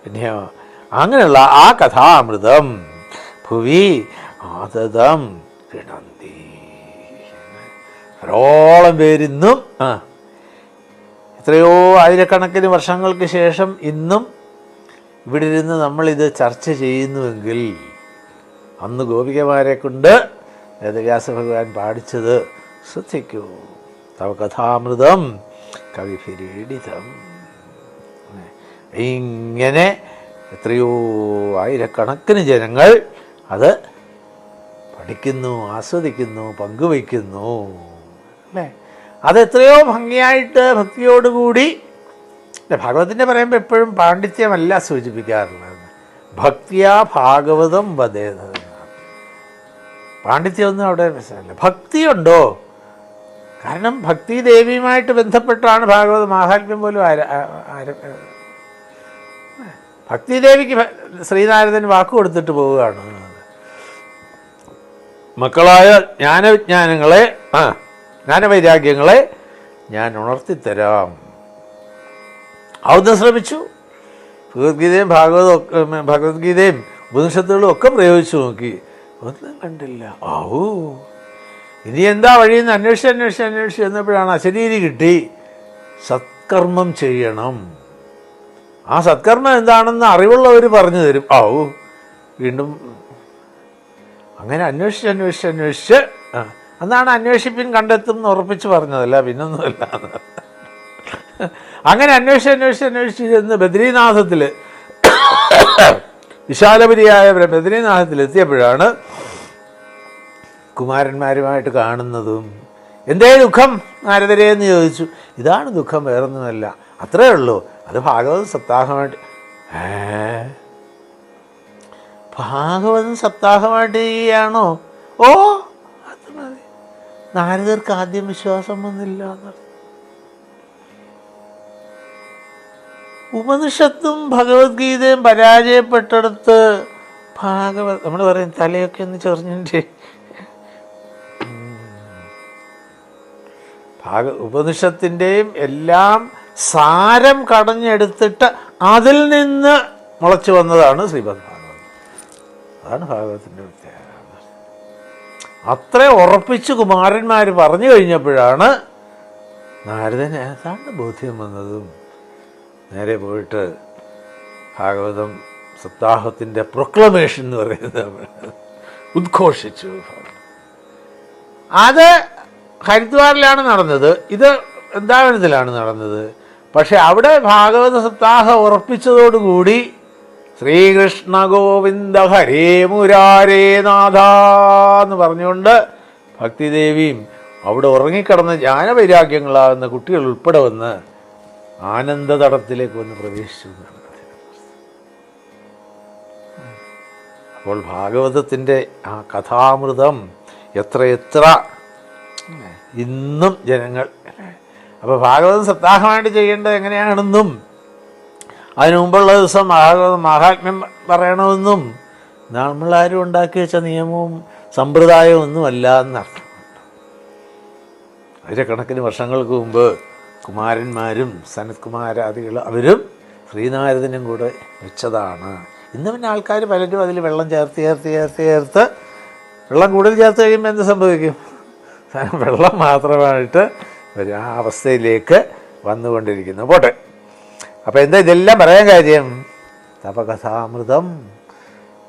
പിന്നെയോ അങ്ങനെയുള്ള ആ കഥാമൃതം ഭുവി ആദതം ഗണന്തി. ധാരാളം പേരിന്നും എത്രയോ ആയിരക്കണക്കിന് വർഷങ്ങൾക്ക് ശേഷം ഇന്നും ഇവിടെ ഇരുന്ന് നമ്മളിത് ചർച്ച ചെയ്യുന്നുവെങ്കിൽ അന്ന് ഗോപികമാരെ കൊണ്ട് വേദവ്യാസ ഭഗവാൻ പാടിച്ചത് ശ്രദ്ധിക്കൂ. തവ കഥാമൃതം കവിഭിരീഡിതം. ഇങ്ങനെ എത്രയോ ആയിരക്കണക്കിന് ജനങ്ങൾ അത് പഠിക്കുന്നു, ആസ്വദിക്കുന്നു, പങ്കുവയ്ക്കുന്നു. അല്ലേ? അതെത്രയോ ഭംഗിയായിട്ട് ഭക്തിയോടുകൂടി. ഭാഗവതത്തിൻ്റെ പറയുമ്പോൾ എപ്പോഴും പാണ്ഡിത്യമല്ല സൂചിപ്പിക്കാറുള്ളത്, ഭക്തിയാ ഭാഗവതം വദേത. പാണ്ഡിത്യമൊന്നും അവിടെ മനസ്സിലല്ല. ഭക്തിയുണ്ടോ? കാരണം ഭക്തി ദേവിയുമായിട്ട് ബന്ധപ്പെട്ടാണ് ഭാഗവത മാഹാത്മ്യം പോലും ഭക്തിദേവിക്ക് ശ്രീനാരദൻ വാക്ക് കൊടുത്തിട്ട് പോവുകയാണ്, മക്കളായ ജ്ഞാനവിജ്ഞാനങ്ങളെ ജ്ഞാനവൈരാഗ്യങ്ങളെ ഞാൻ ഉണർത്തിത്തരാം. അവിടുന്ന് ശ്രമിച്ചു. ഭഗവത്ഗീതയും ഉപനിഷത്തുകളും ഒക്കെ പ്രയോഗിച്ചു നോക്കി, ഒന്നും കണ്ടില്ല. ആവൂ, ഇനി എന്താ വഴിയെന്ന് അന്വേഷിച്ച് ചെന്നപ്പോഴാണ് അശരീരി കിട്ടി. സത്കർമ്മം ചെയ്യണം. ആ സത്കർമ്മം എന്താണെന്ന് അറിവുള്ളവർ പറഞ്ഞു തരും. ആവൂ, വീണ്ടും അങ്ങനെ അന്വേഷിച്ച് അന്നാണ് അന്വേഷിപ്പിൻ കണ്ടെത്തും എന്ന് ഉറപ്പിച്ച് പറഞ്ഞതല്ല, പിന്നൊന്നുമല്ല. അങ്ങനെ അന്വേഷിച്ച് ചെന്ന് ബദ്രീനാഥത്തിൽ, വിശാലപരിയായ ബദ്രീനാഥത്തിൽ എത്തിയപ്പോഴാണ് കുമാരന്മാരുമായിട്ട് കാണുന്നതും. എന്തേ ദുഃഖം നാരദരെ എന്ന് ചോദിച്ചു. ഇതാണ് ദുഃഖം, വേറൊന്നുമല്ല, അത്രേ ഉള്ളൂ. അത് ഭാഗവത സപ്താഹമായിട്ട്. ഭാഗവതം സപ്താഹമായിട്ട് ചെയ്യുകയാണോ? ഓ, അത് മതി. നാരദർക്ക് ആദ്യം വിശ്വാസം വന്നില്ല എന്നർത്ഥം. ഉപനിഷത്തും ഭഗവത്ഗീതയും പരാജയപ്പെട്ടെടുത്ത് നമ്മൾ പറയും തലയൊക്കെ ഒന്ന് ചൊറിഞ്ഞിട്ട് ഉപനിഷത്തിൻ്റെയും എല്ലാം സാരം കടഞ്ഞെടുത്തിട്ട് അതിൽ നിന്ന് മുളച്ചു വന്നതാണ് ശ്രീമദ് ഭാഗവതം. അതാണ് ഭാഗവതത്തിൻ്റെ പ്രത്യേകത. അത്ര ഉറപ്പിച്ച് കുമാരന്മാർ പറഞ്ഞു കഴിഞ്ഞപ്പോഴാണ് നാരദന് ഏതാണ്ട് ബോധ്യം വന്നതും നേരെ പോയിട്ട് ഭാഗവതം സപ്താഹത്തിൻ്റെ പ്രൊക്ലമേഷൻ എന്ന് പറയുന്നത് ഉദ്ഘോഷിച്ചു. അത് ഹരിദ്വാറിലാണ് നടന്നത്, ഇത് വൃന്ദാവനത്തിലാണ് നടന്നത്. പക്ഷെ അവിടെ ഭാഗവത സപ്താഹം ഉറപ്പിച്ചതോടുകൂടി ശ്രീകൃഷ്ണ ഗോവിന്ദ ഹരേ മുരാരേ നാഥ എന്ന് പറഞ്ഞുകൊണ്ട് ഭക്തിദേവിയും അവിടെ ഉറങ്ങിക്കിടന്ന ജ്ഞാനവൈരാഗ്യങ്ങളാകുന്ന കുട്ടികൾ ഉൾപ്പെടെ വന്ന് ആനന്ദതടത്തിലേക്ക് വന്ന് പ്രവേശിച്ചു എന്നാണ് കഥ. അപ്പോൾ ഭാഗവതത്തിൻ്റെ ആ കഥാമൃതം എത്ര ഇന്നും ജനങ്ങൾ. അപ്പോൾ ഭാഗവതം സപ്താഹമായിട്ട് ചെയ്യേണ്ടത് എങ്ങനെയാണെന്നും അതിനു മുമ്പുള്ള ദിവസം ഭാഗവതം മഹാത്മ്യം പറയണമെന്നും നമ്മളാരും ഉണ്ടാക്കി വെച്ച നിയമവും സമ്പ്രദായവും ഒന്നുമല്ല എന്നർത്ഥം. ആയിരക്കണക്കിന് വർഷങ്ങൾക്ക് മുമ്പ് കുമാരന്മാരും സനത് കുമാരാദികളും അവരും ശ്രീനാരദനും കൂടെ വെച്ചതാണ്. ഇന്ന് പിന്നെ ആൾക്കാർ പലരും അതിൽ വെള്ളം ചേർത്ത് വെള്ളം കൂടുതൽ ചേർത്ത് കഴിയുമ്പോൾ എന്ത് സംഭവിക്കും? വെള്ളം മാത്രമായിട്ട് ഒരു ആ അവസ്ഥയിലേക്ക് വന്നുകൊണ്ടിരിക്കുന്നു. പോട്ടെ. അപ്പോൾ എന്താ ഇതെല്ലാം പറയാൻ കാര്യം? തപകഥാമൃതം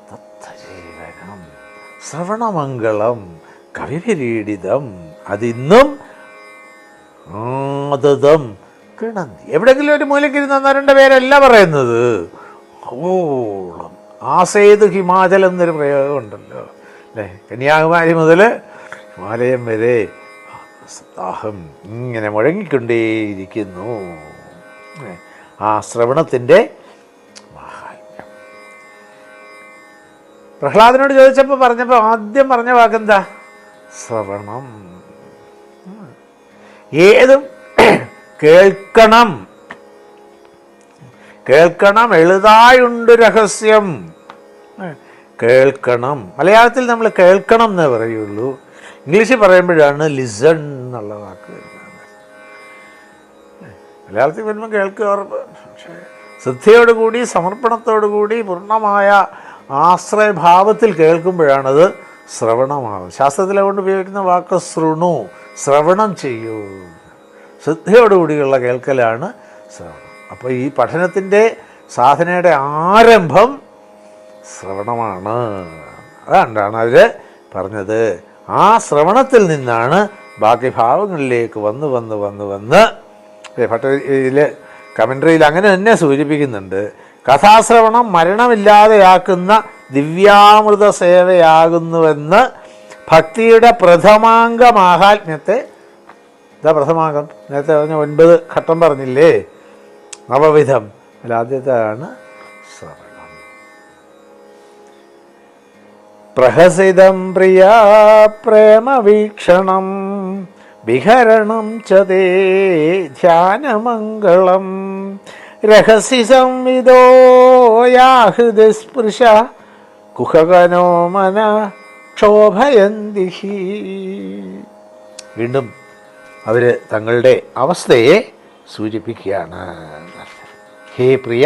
തത്തജീവനം ശ്രവണമംഗളം കവിഭിരീഡിതം അതിന്നും ആദതം കിണന്തി. എവിടെയെങ്കിലും ഒരു മൂലക്കിരുന്ന് ഒന്നോ പേരല്ല പറയുന്നത്. ഓളം ആസേതു ഹിമാചലം എന്നൊരു പ്രയോഗം ഉണ്ടല്ലോ അല്ലേ? കന്യാകുമാരി മുതൽ ഹിമാലയം വരെ സപ്താഹം ഇങ്ങനെ മുഴങ്ങിക്കൊണ്ടേയിരിക്കുന്നു. ആ ശ്രവണത്തിൻ്റെ മഹാത്മ്യം. പ്രഹ്ലാദനോട് പറഞ്ഞപ്പോൾ ആദ്യം പറഞ്ഞ വാക്കെന്താ? ശ്രവണം. ഏതും കേൾക്കണം. എഴുതായുണ്ട് രഹസ്യം. കേൾക്കണം. മലയാളത്തിൽ നമ്മൾ കേൾക്കണം എന്നേ പറയുള്ളൂ. ഇംഗ്ലീഷിൽ പറയുമ്പോഴാണ് ലിസൺ എന്നുള്ള വാക്ക് വരുന്നത്. മലയാളത്തിൽ വരുമ്പോൾ കേൾക്കുക. പക്ഷേ ശ്രദ്ധയോടുകൂടി സമർപ്പണത്തോടുകൂടി പൂർണ്ണമായ ആശ്രയഭാവത്തിൽ കേൾക്കുമ്പോഴാണത് ശ്രവണമാകും. ശാസ്ത്രത്തിൽ അതുകൊണ്ട് ഉപയോഗിക്കുന്ന വാക്ക് ശൃണു, ശ്രവണം ചെയ്യൂ. ശ്രദ്ധയോടുകൂടിയുള്ള കേൾക്കലാണ് ശ്രവണം. അപ്പോൾ ഈ പഠനത്തിൻ്റെ സാധനയുടെ ആരംഭം ശ്രവണമാണ്. അതുകൊണ്ടാണ് അവർ പറഞ്ഞത് ആ ശ്രവണത്തിൽ നിന്നാണ് ബാക്കി ഭാവങ്ങളിലേക്ക് വന്ന് ഭട്ടതിയിൽ കമൻട്രിയിൽ അങ്ങനെ തന്നെ സൂചിപ്പിക്കുന്നുണ്ട്. കഥാശ്രവണം മരണമില്ലാതെയാക്കുന്ന ദിവ്യാമൃത സേവയാകുന്നുവെന്ന് ഭക്തിയുടെ പ്രഥമാംഗ മാഹാത്മ്യത്തെ. ഇതാ പ്രഥമാംഗം. നേരത്തെ പറഞ്ഞ 9 ഘട്ടം പറഞ്ഞില്ലേ, നവവിധം. അതിൽ ആദ്യത്തെയാണ് ശ്രവണം. പ്രഹസിതം പ്രിയാ പ്രേമവീക്ഷണം വിഹരണം ചതേ ധ്യാനമംഗളം രഹസി സംവിദോ യാഹൃദി സ്പൃശ കുഹകനോ മന ക്ഷോഭയന്തി. വീണ്ടും അവർ തങ്ങളുടെ അവസ്ഥയെ സൂചിപ്പിക്കുകയാണ്. ഹേ പ്രിയ.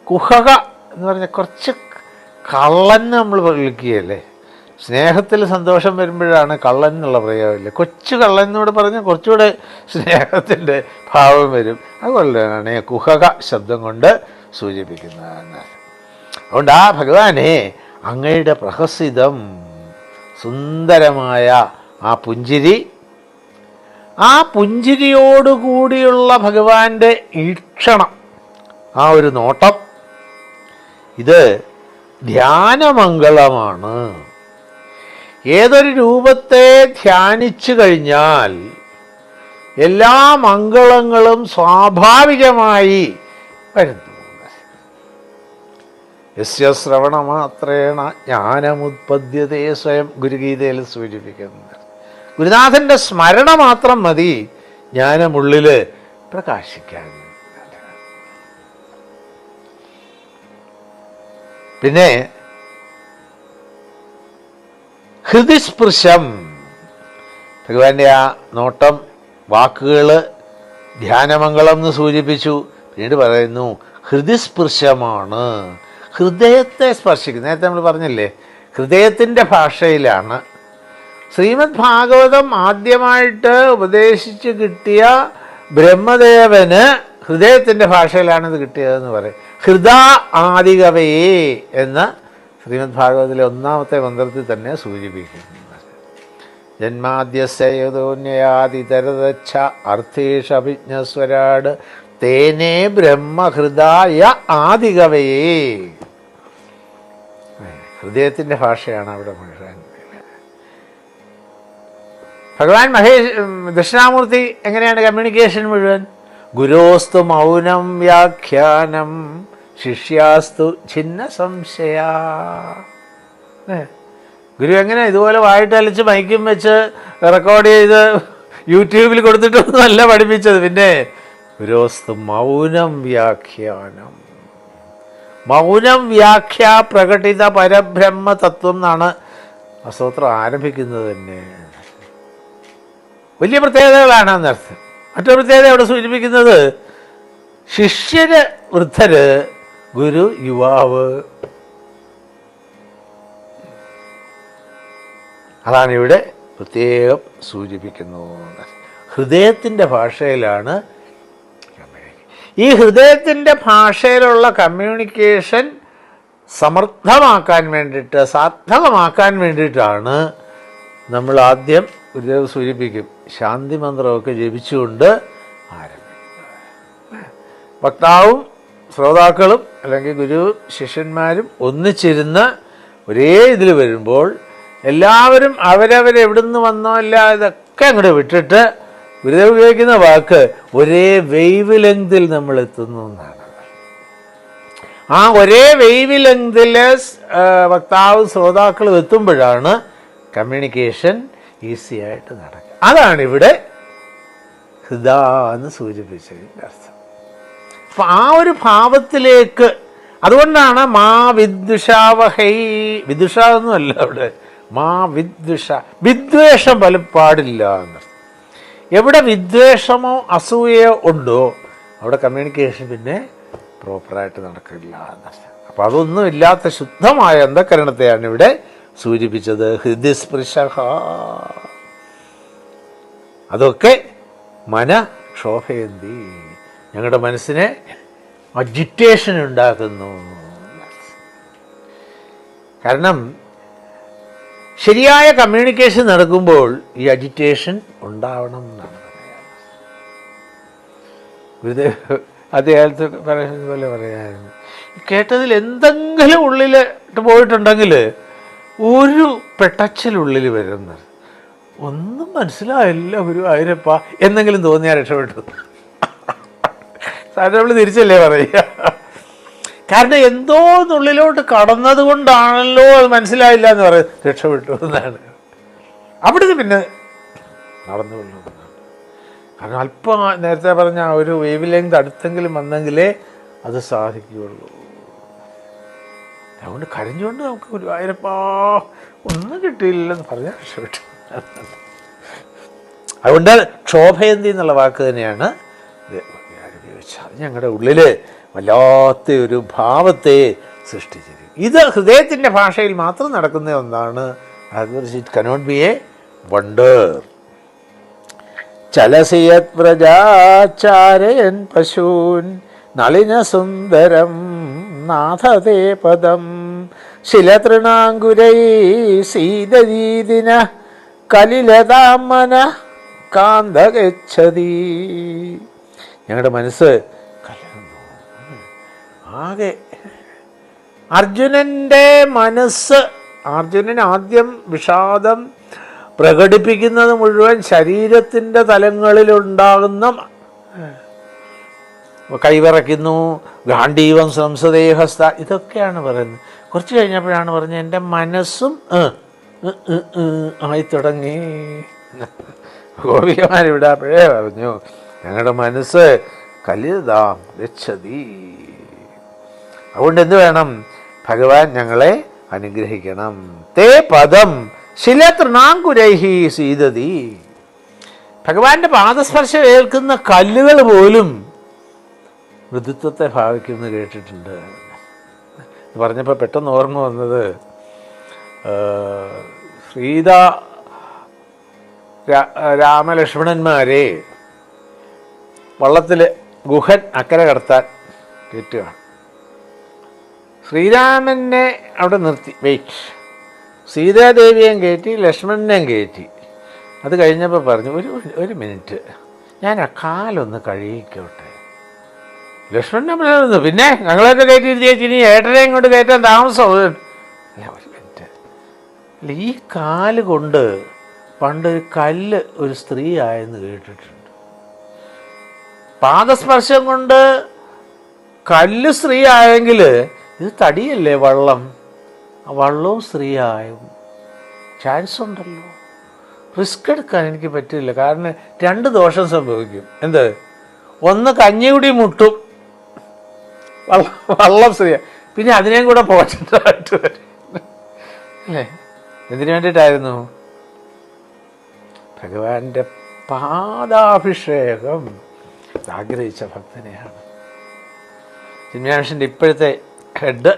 കുഹക എന്ന് പറഞ്ഞാൽ കുറച്ച് കള്ളൻ നമ്മൾ വിളിക്കുകയല്ലേ. സ്നേഹത്തിൽ സന്തോഷം വരുമ്പോഴാണ് കള്ളൻ എന്നുള്ള പ്രയോഗമില്ല. കൊച്ചു കള്ളൻ എന്നോട് പറഞ്ഞാൽ കുറച്ചുകൂടെ സ്നേഹത്തിൻ്റെ ഭാവം വരും. അതുകൊണ്ടാണ് കുഹക ശബ്ദം കൊണ്ട് സൂചിപ്പിക്കുന്നത്. അതുകൊണ്ട് ആ ഭഗവാനെ അങ്ങയുടെ പ്രഹസിതം സുന്ദരമായ ആ പുഞ്ചിരി, ആ പുഞ്ചിരിയോടുകൂടിയുള്ള ഭഗവാന്റെ ഈക്ഷണം, ആ ഒരു നോട്ടം, ഇത് ധ്യാനമംഗളമാണ്. ഏതൊരു രൂപത്തെ ധ്യാനിച്ചു കഴിഞ്ഞാൽ എല്ലാ മംഗളങ്ങളും സ്വാഭാവികമായി വരുന്നു. യസ്യ ശ്രവണമാത്രേണ ജ്ഞാനമുത്പദ്യതേ സ്വയം ഗുരുഗീതയിൽ സൂചിപ്പിക്കുന്നത്. ഗുരുനാഥൻ്റെ സ്മരണ മാത്രം മതി ജ്ഞാനമുള്ളിൽ പ്രകാശിക്കാൻ. പിന്നെ ഹൃദിസ്പൃശം, ഭഗവാന്റെ ആ നോട്ടം, വാക്കുകൾ ധ്യാനമംഗളം എന്ന് സൂചിപ്പിച്ചു. പിന്നീട് പറയുന്നു ഹൃദിസ്പൃശമാണ്, ഹൃദയത്തെ സ്പർശിക്കുന്നത്. നേരത്തെ നമ്മൾ പറഞ്ഞില്ലേ, ഹൃദയത്തിൻ്റെ ഭാഷയിലാണ്. ശ്രീമദ് ഭാഗവതം ആദ്യമായിട്ട് ഉപദേശിച്ച് കിട്ടിയ ബ്രഹ്മദേവന് ഹൃദയത്തിൻ്റെ ഭാഷയിലാണ് ഇത് കിട്ടിയതെന്ന് പറയും. ഹൃദ ആദികവയേ എന്ന് ശ്രീമദ് ഭാഗവതത്തിലെ 1-ാമത്തെ മന്ത്രത്തിൽ തന്നെ സൂചിപ്പിക്കുന്നത്. ജന്മാദ്യസ്യോന്യയാതിതരതച്ഛ അർത്ഥേഷു അഭിജ്ഞസ്വരാട് തേനേ ബ്രഹ്മഹൃദായ ആദികവയേ. ഹൃദയത്തിൻ്റെ ഭാഷയാണ് അവിടെ മുഴുവൻ. ഭഗവാൻ ദക്ഷിണാമൂർത്തി എങ്ങനെയാണ് കമ്മ്യൂണിക്കേഷൻ മുഴുവൻ? ഗുരോസ്തു മൗനം വ്യാഖ്യാനം ശിഷ്യാസ്തു ഛിന്ന സംശയ. ഗുരു എങ്ങനെ ഇതുപോലെ വായിട്ടലിച്ച് മൈക്കും വെച്ച് റെക്കോർഡ് ചെയ്ത് യൂട്യൂബിൽ കൊടുത്തിട്ടൊന്നുമല്ല പഠിപ്പിച്ചത്. പിന്നെ ഗുരോസ്തു മൗനം വ്യാഖ്യാനം, മൗനം വ്യാഖ്യ പ്രകടിത പരബ്രഹ്മ തത്വം എന്നാണ് ആ സ്തോത്രം ആരംഭിക്കുന്നത് തന്നെ. വലിയ പ്രത്യേകതകളാണ് എന്നർത്ഥം. മറ്റൊരു പ്രത്യേകത അവിടെ സൂചിപ്പിക്കുന്നത് ശിഷ്യര് വൃദ്ധര്, ഗുരു യുവാവ്. അതാണ് ഇവിടെ പ്രത്യേകം സൂചിപ്പിക്കുന്നത്. ഹൃദയത്തിൻ്റെ ഭാഷയിലാണ്. ഈ ഹൃദയത്തിൻ്റെ ഭാഷയിലുള്ള കമ്മ്യൂണിക്കേഷൻ സമർത്ഥമാക്കാൻ വേണ്ടിയിട്ട്, സാർത്ഥകമാക്കാൻ വേണ്ടിയിട്ടാണ് നമ്മൾ ആദ്യം ഗുരുദേവ് സൂചിപ്പിക്കും ശാന്തി മന്ത്രമൊക്കെ ജപിച്ചുകൊണ്ട് ആരംഭിക്കുന്നത്. വക്താവും ശ്രോതാക്കളും അല്ലെങ്കിൽ ഗുരുവും ശിഷ്യന്മാരും ഒന്നിച്ചിരുന്ന് ഒരേ ഇതിൽ വരുമ്പോൾ എല്ലാവരും അവരവരെവിടുന്ന് വന്നോ അല്ല ഇതൊക്കെ അങ്ങോട്ട് വിട്ടിട്ട് ഗുരുദേവ് ഉപയോഗിക്കുന്ന വാക്ക് ഒരേ വേവ് ലെങ്തിൽ നമ്മൾ എത്തുന്നു എന്നാണ്. ആ ഒരേ വേവ് ലെങ്തിൽ വക്താവും ശ്രോതാക്കളും എത്തുമ്പോഴാണ് കമ്മ്യൂണിക്കേഷൻ ഈസി ആയിട്ട് നടക്കുക. അതാണ് ഇവിടെ ഹൃദ എന്ന് സൂചിപ്പിച്ചതിൻ്റെ അർത്ഥം. അപ്പം ആ ഒരു ഭാവത്തിലേക്ക്, അതുകൊണ്ടാണ് മാ വിദ്വിഷാവഹൈ, വിദ്വിഷ ഒന്നുമല്ല അവിടെ, മാ വിദ്വിഷ, വിദ്വേഷം പാടില്ല എന്നർത്ഥം. എവിടെ വിദ്വേഷമോ അസൂയയോ ഉണ്ടോ അവിടെ കമ്മ്യൂണിക്കേഷൻ പിന്നെ പ്രോപ്പറായിട്ട് നടക്കില്ല എന്നർത്ഥം. അപ്പം അതൊന്നും ഇല്ലാത്ത ശുദ്ധമായ അന്ധകരണത്തെയാണ് ഇവിടെ സൂചിപ്പിച്ചത്. ഹൃദയസ്പൃശ, അതൊക്കെ മനക്ഷോഭയന്തി, ഞങ്ങളുടെ മനസ്സിനെ അജിറ്റേഷൻ ഉണ്ടാക്കുന്നു. കാരണം ശരിയായ കമ്മ്യൂണിക്കേഷൻ നടക്കുമ്പോൾ ഈ അജിറ്റേഷൻ ഉണ്ടാവണം എന്നാണ് പറയാറ്. ഗുരുദേവ് അദ്ദേഹത്തെ പറയുന്നത് പോലെ പറയായിരുന്നു, കേട്ടതിൽ എന്തെങ്കിലും ഉള്ളിലിട്ട് പോയിട്ടുണ്ടെങ്കിൽ ഒരു പെട്ടച്ചിലുള്ളിൽ വരുന്നത്, ഒന്നും മനസ്സിലായില്ല ഗുരു ആയിരപ്പ എന്നെങ്കിലും തോന്നിയാൽ രക്ഷപ്പെട്ടു. സാറിന് നമ്മൾ തിരിച്ചല്ലേ പറയുക. കാരണം എന്തോ നുള്ളിലോട്ട് കടന്നത് കൊണ്ടാണല്ലോ അത് മനസ്സിലായില്ല എന്ന് പറയും, രക്ഷപ്പെട്ടു എന്നാണ്. അവിടുന്ന് പിന്നെ നടന്നു കൊള്ളുന്നതാണ്. കാരണം അല്പം നേരത്തെ പറഞ്ഞ ആ ഒരു വേവ് ലെങ്ത് അടുത്തെങ്കിലും വന്നെങ്കിലേ അത് സാധിക്കുകയുള്ളൂ. അതുകൊണ്ട് കരഞ്ഞുകൊണ്ട് നമുക്ക് ഒരു ആയിരപ്പാ ഒന്നും കിട്ടിയില്ലെന്ന് പറഞ്ഞാൽ രക്ഷപ്പെട്ടു. അതുകൊണ്ട് ക്ഷോഭയന്തി എന്നുള്ള വാക്ക് തന്നെയാണ് ഉപയോഗിച്ചത്. അത് ഞങ്ങളുടെ ഉള്ളിൽ വല്ലാത്തൊരു ഭാവത്തെ സൃഷ്ടിച്ചിരിക്കും. ഇത് ഹൃദയത്തിൻ്റെ ഭാഷയിൽ മാത്രം നടക്കുന്ന ഒന്നാണ്. It cannot be a wonder. ചലസിയത് വ്രജാചാരയൻ പശൂൻ നളിന സുന്ദരം നാഥതേ പദം ശിലതൃണാങ്കുരൈ സീതരീതിന കലിലതാമന കാന്തഗച്ഛതി. ഞങ്ങളുടെ മനസ്സ് ആകെ അർജുനൻ്റെ മനസ്സ്, അർജുനൻ ആദ്യം വിഷാദം പ്രകടിപ്പിക്കുന്നത് മുഴുവൻ ശരീരത്തിൻ്റെ തലങ്ങളിലുണ്ടാകുന്ന കൈവിറയ്ക്കുന്നു, ഗാണ്ഡീവം സംസദേഹസ്ഥ, ഇതൊക്കെയാണ് പറയുന്നത്. കുറച്ച് കഴിഞ്ഞപ്പോഴാണ് പറഞ്ഞത് എൻ്റെ മനസ്സും ആയി തുടങ്ങി. ഗോപികമാരിവിടെ അപ്പോഴേ പറഞ്ഞു ഞങ്ങളുടെ മനസ്സ് കലിതാം ഗച്ഛതി. അതുകൊണ്ട് എന്ത് വേണം? ഭഗവാൻ ഞങ്ങളെ അനുഗ്രഹിക്കണം. തേ പദം ശിലതൃണാങ്കുരൈഹി സീതതി. ഭഗവാന്റെ പാദസ്പർശം ഏൽക്കുന്ന കല്ലുകൾ പോലും മൃദുത്വത്തെ ഭാവിക്കുമെന്ന് കേട്ടിട്ടുണ്ട്. പറഞ്ഞപ്പോൾ പെട്ടെന്ന് ഓർമ്മ വന്നത് സീത രാമലക്ഷ്മണന്മാരെ വള്ളത്തിൽ ഗുഹൻ അക്കരെ കടത്താൻ കയറ്റുകയാണ്. ശ്രീരാമനെ അവിടെ നിർത്തി, വെയിറ്റ്. സീതാദേവിയെയും കയറ്റി, ലക്ഷ്മണനെയും കയറ്റി. അത് കഴിഞ്ഞപ്പോൾ പറഞ്ഞു ഒരു മിനിറ്റ്, ഞാൻ ആ കാലൊന്ന് കഴുകിക്കോട്ടെ. ലക്ഷ്മണനെ പറഞ്ഞു പിന്നെ ഞങ്ങളൊക്കെ കയറ്റിയിരുത്തി ചേച്ചി, ഇനി ഏട്ടനെയും കൊണ്ട് കയറ്റാൻ താമസം. അല്ല ഒരു മിനിറ്റ്, അല്ല ഈ കാല് കൊണ്ട് പണ്ടൊരു കല്ല് ഒരു സ്ത്രീ ആയെന്ന് കേട്ടിട്ടുണ്ട്. പാദസ്പർശം കൊണ്ട് കല്ല് സ്ത്രീ ആയെങ്കിൽ ഇത് തടിയല്ലേ വള്ളം, ആ വള്ളവും സ്ത്രീയായും. ചാൻസ് ഉണ്ടല്ലോ, റിസ്ക് എടുക്കാൻ എനിക്ക് പറ്റില്ല. കാരണം 2 ദോഷം സംഭവിക്കും. എന്ത്? ഒന്ന് കഞ്ഞികുടി മുട്ടും, വള്ളം ശരിയാ, പിന്നെ അതിനെയും കൂടെ പോറ്റായിട്ട് വരും അല്ലേ? എന്തിനു വേണ്ടിയിട്ടായിരുന്നു? ഭഗവാന്റെ പാദാഭിഷേകം ആഗ്രഹിച്ച ഭക്തനെയാണ്. ചിന്മയാമിഷൻ്റെ ഇപ്പോഴത്തെ ഹെഡ്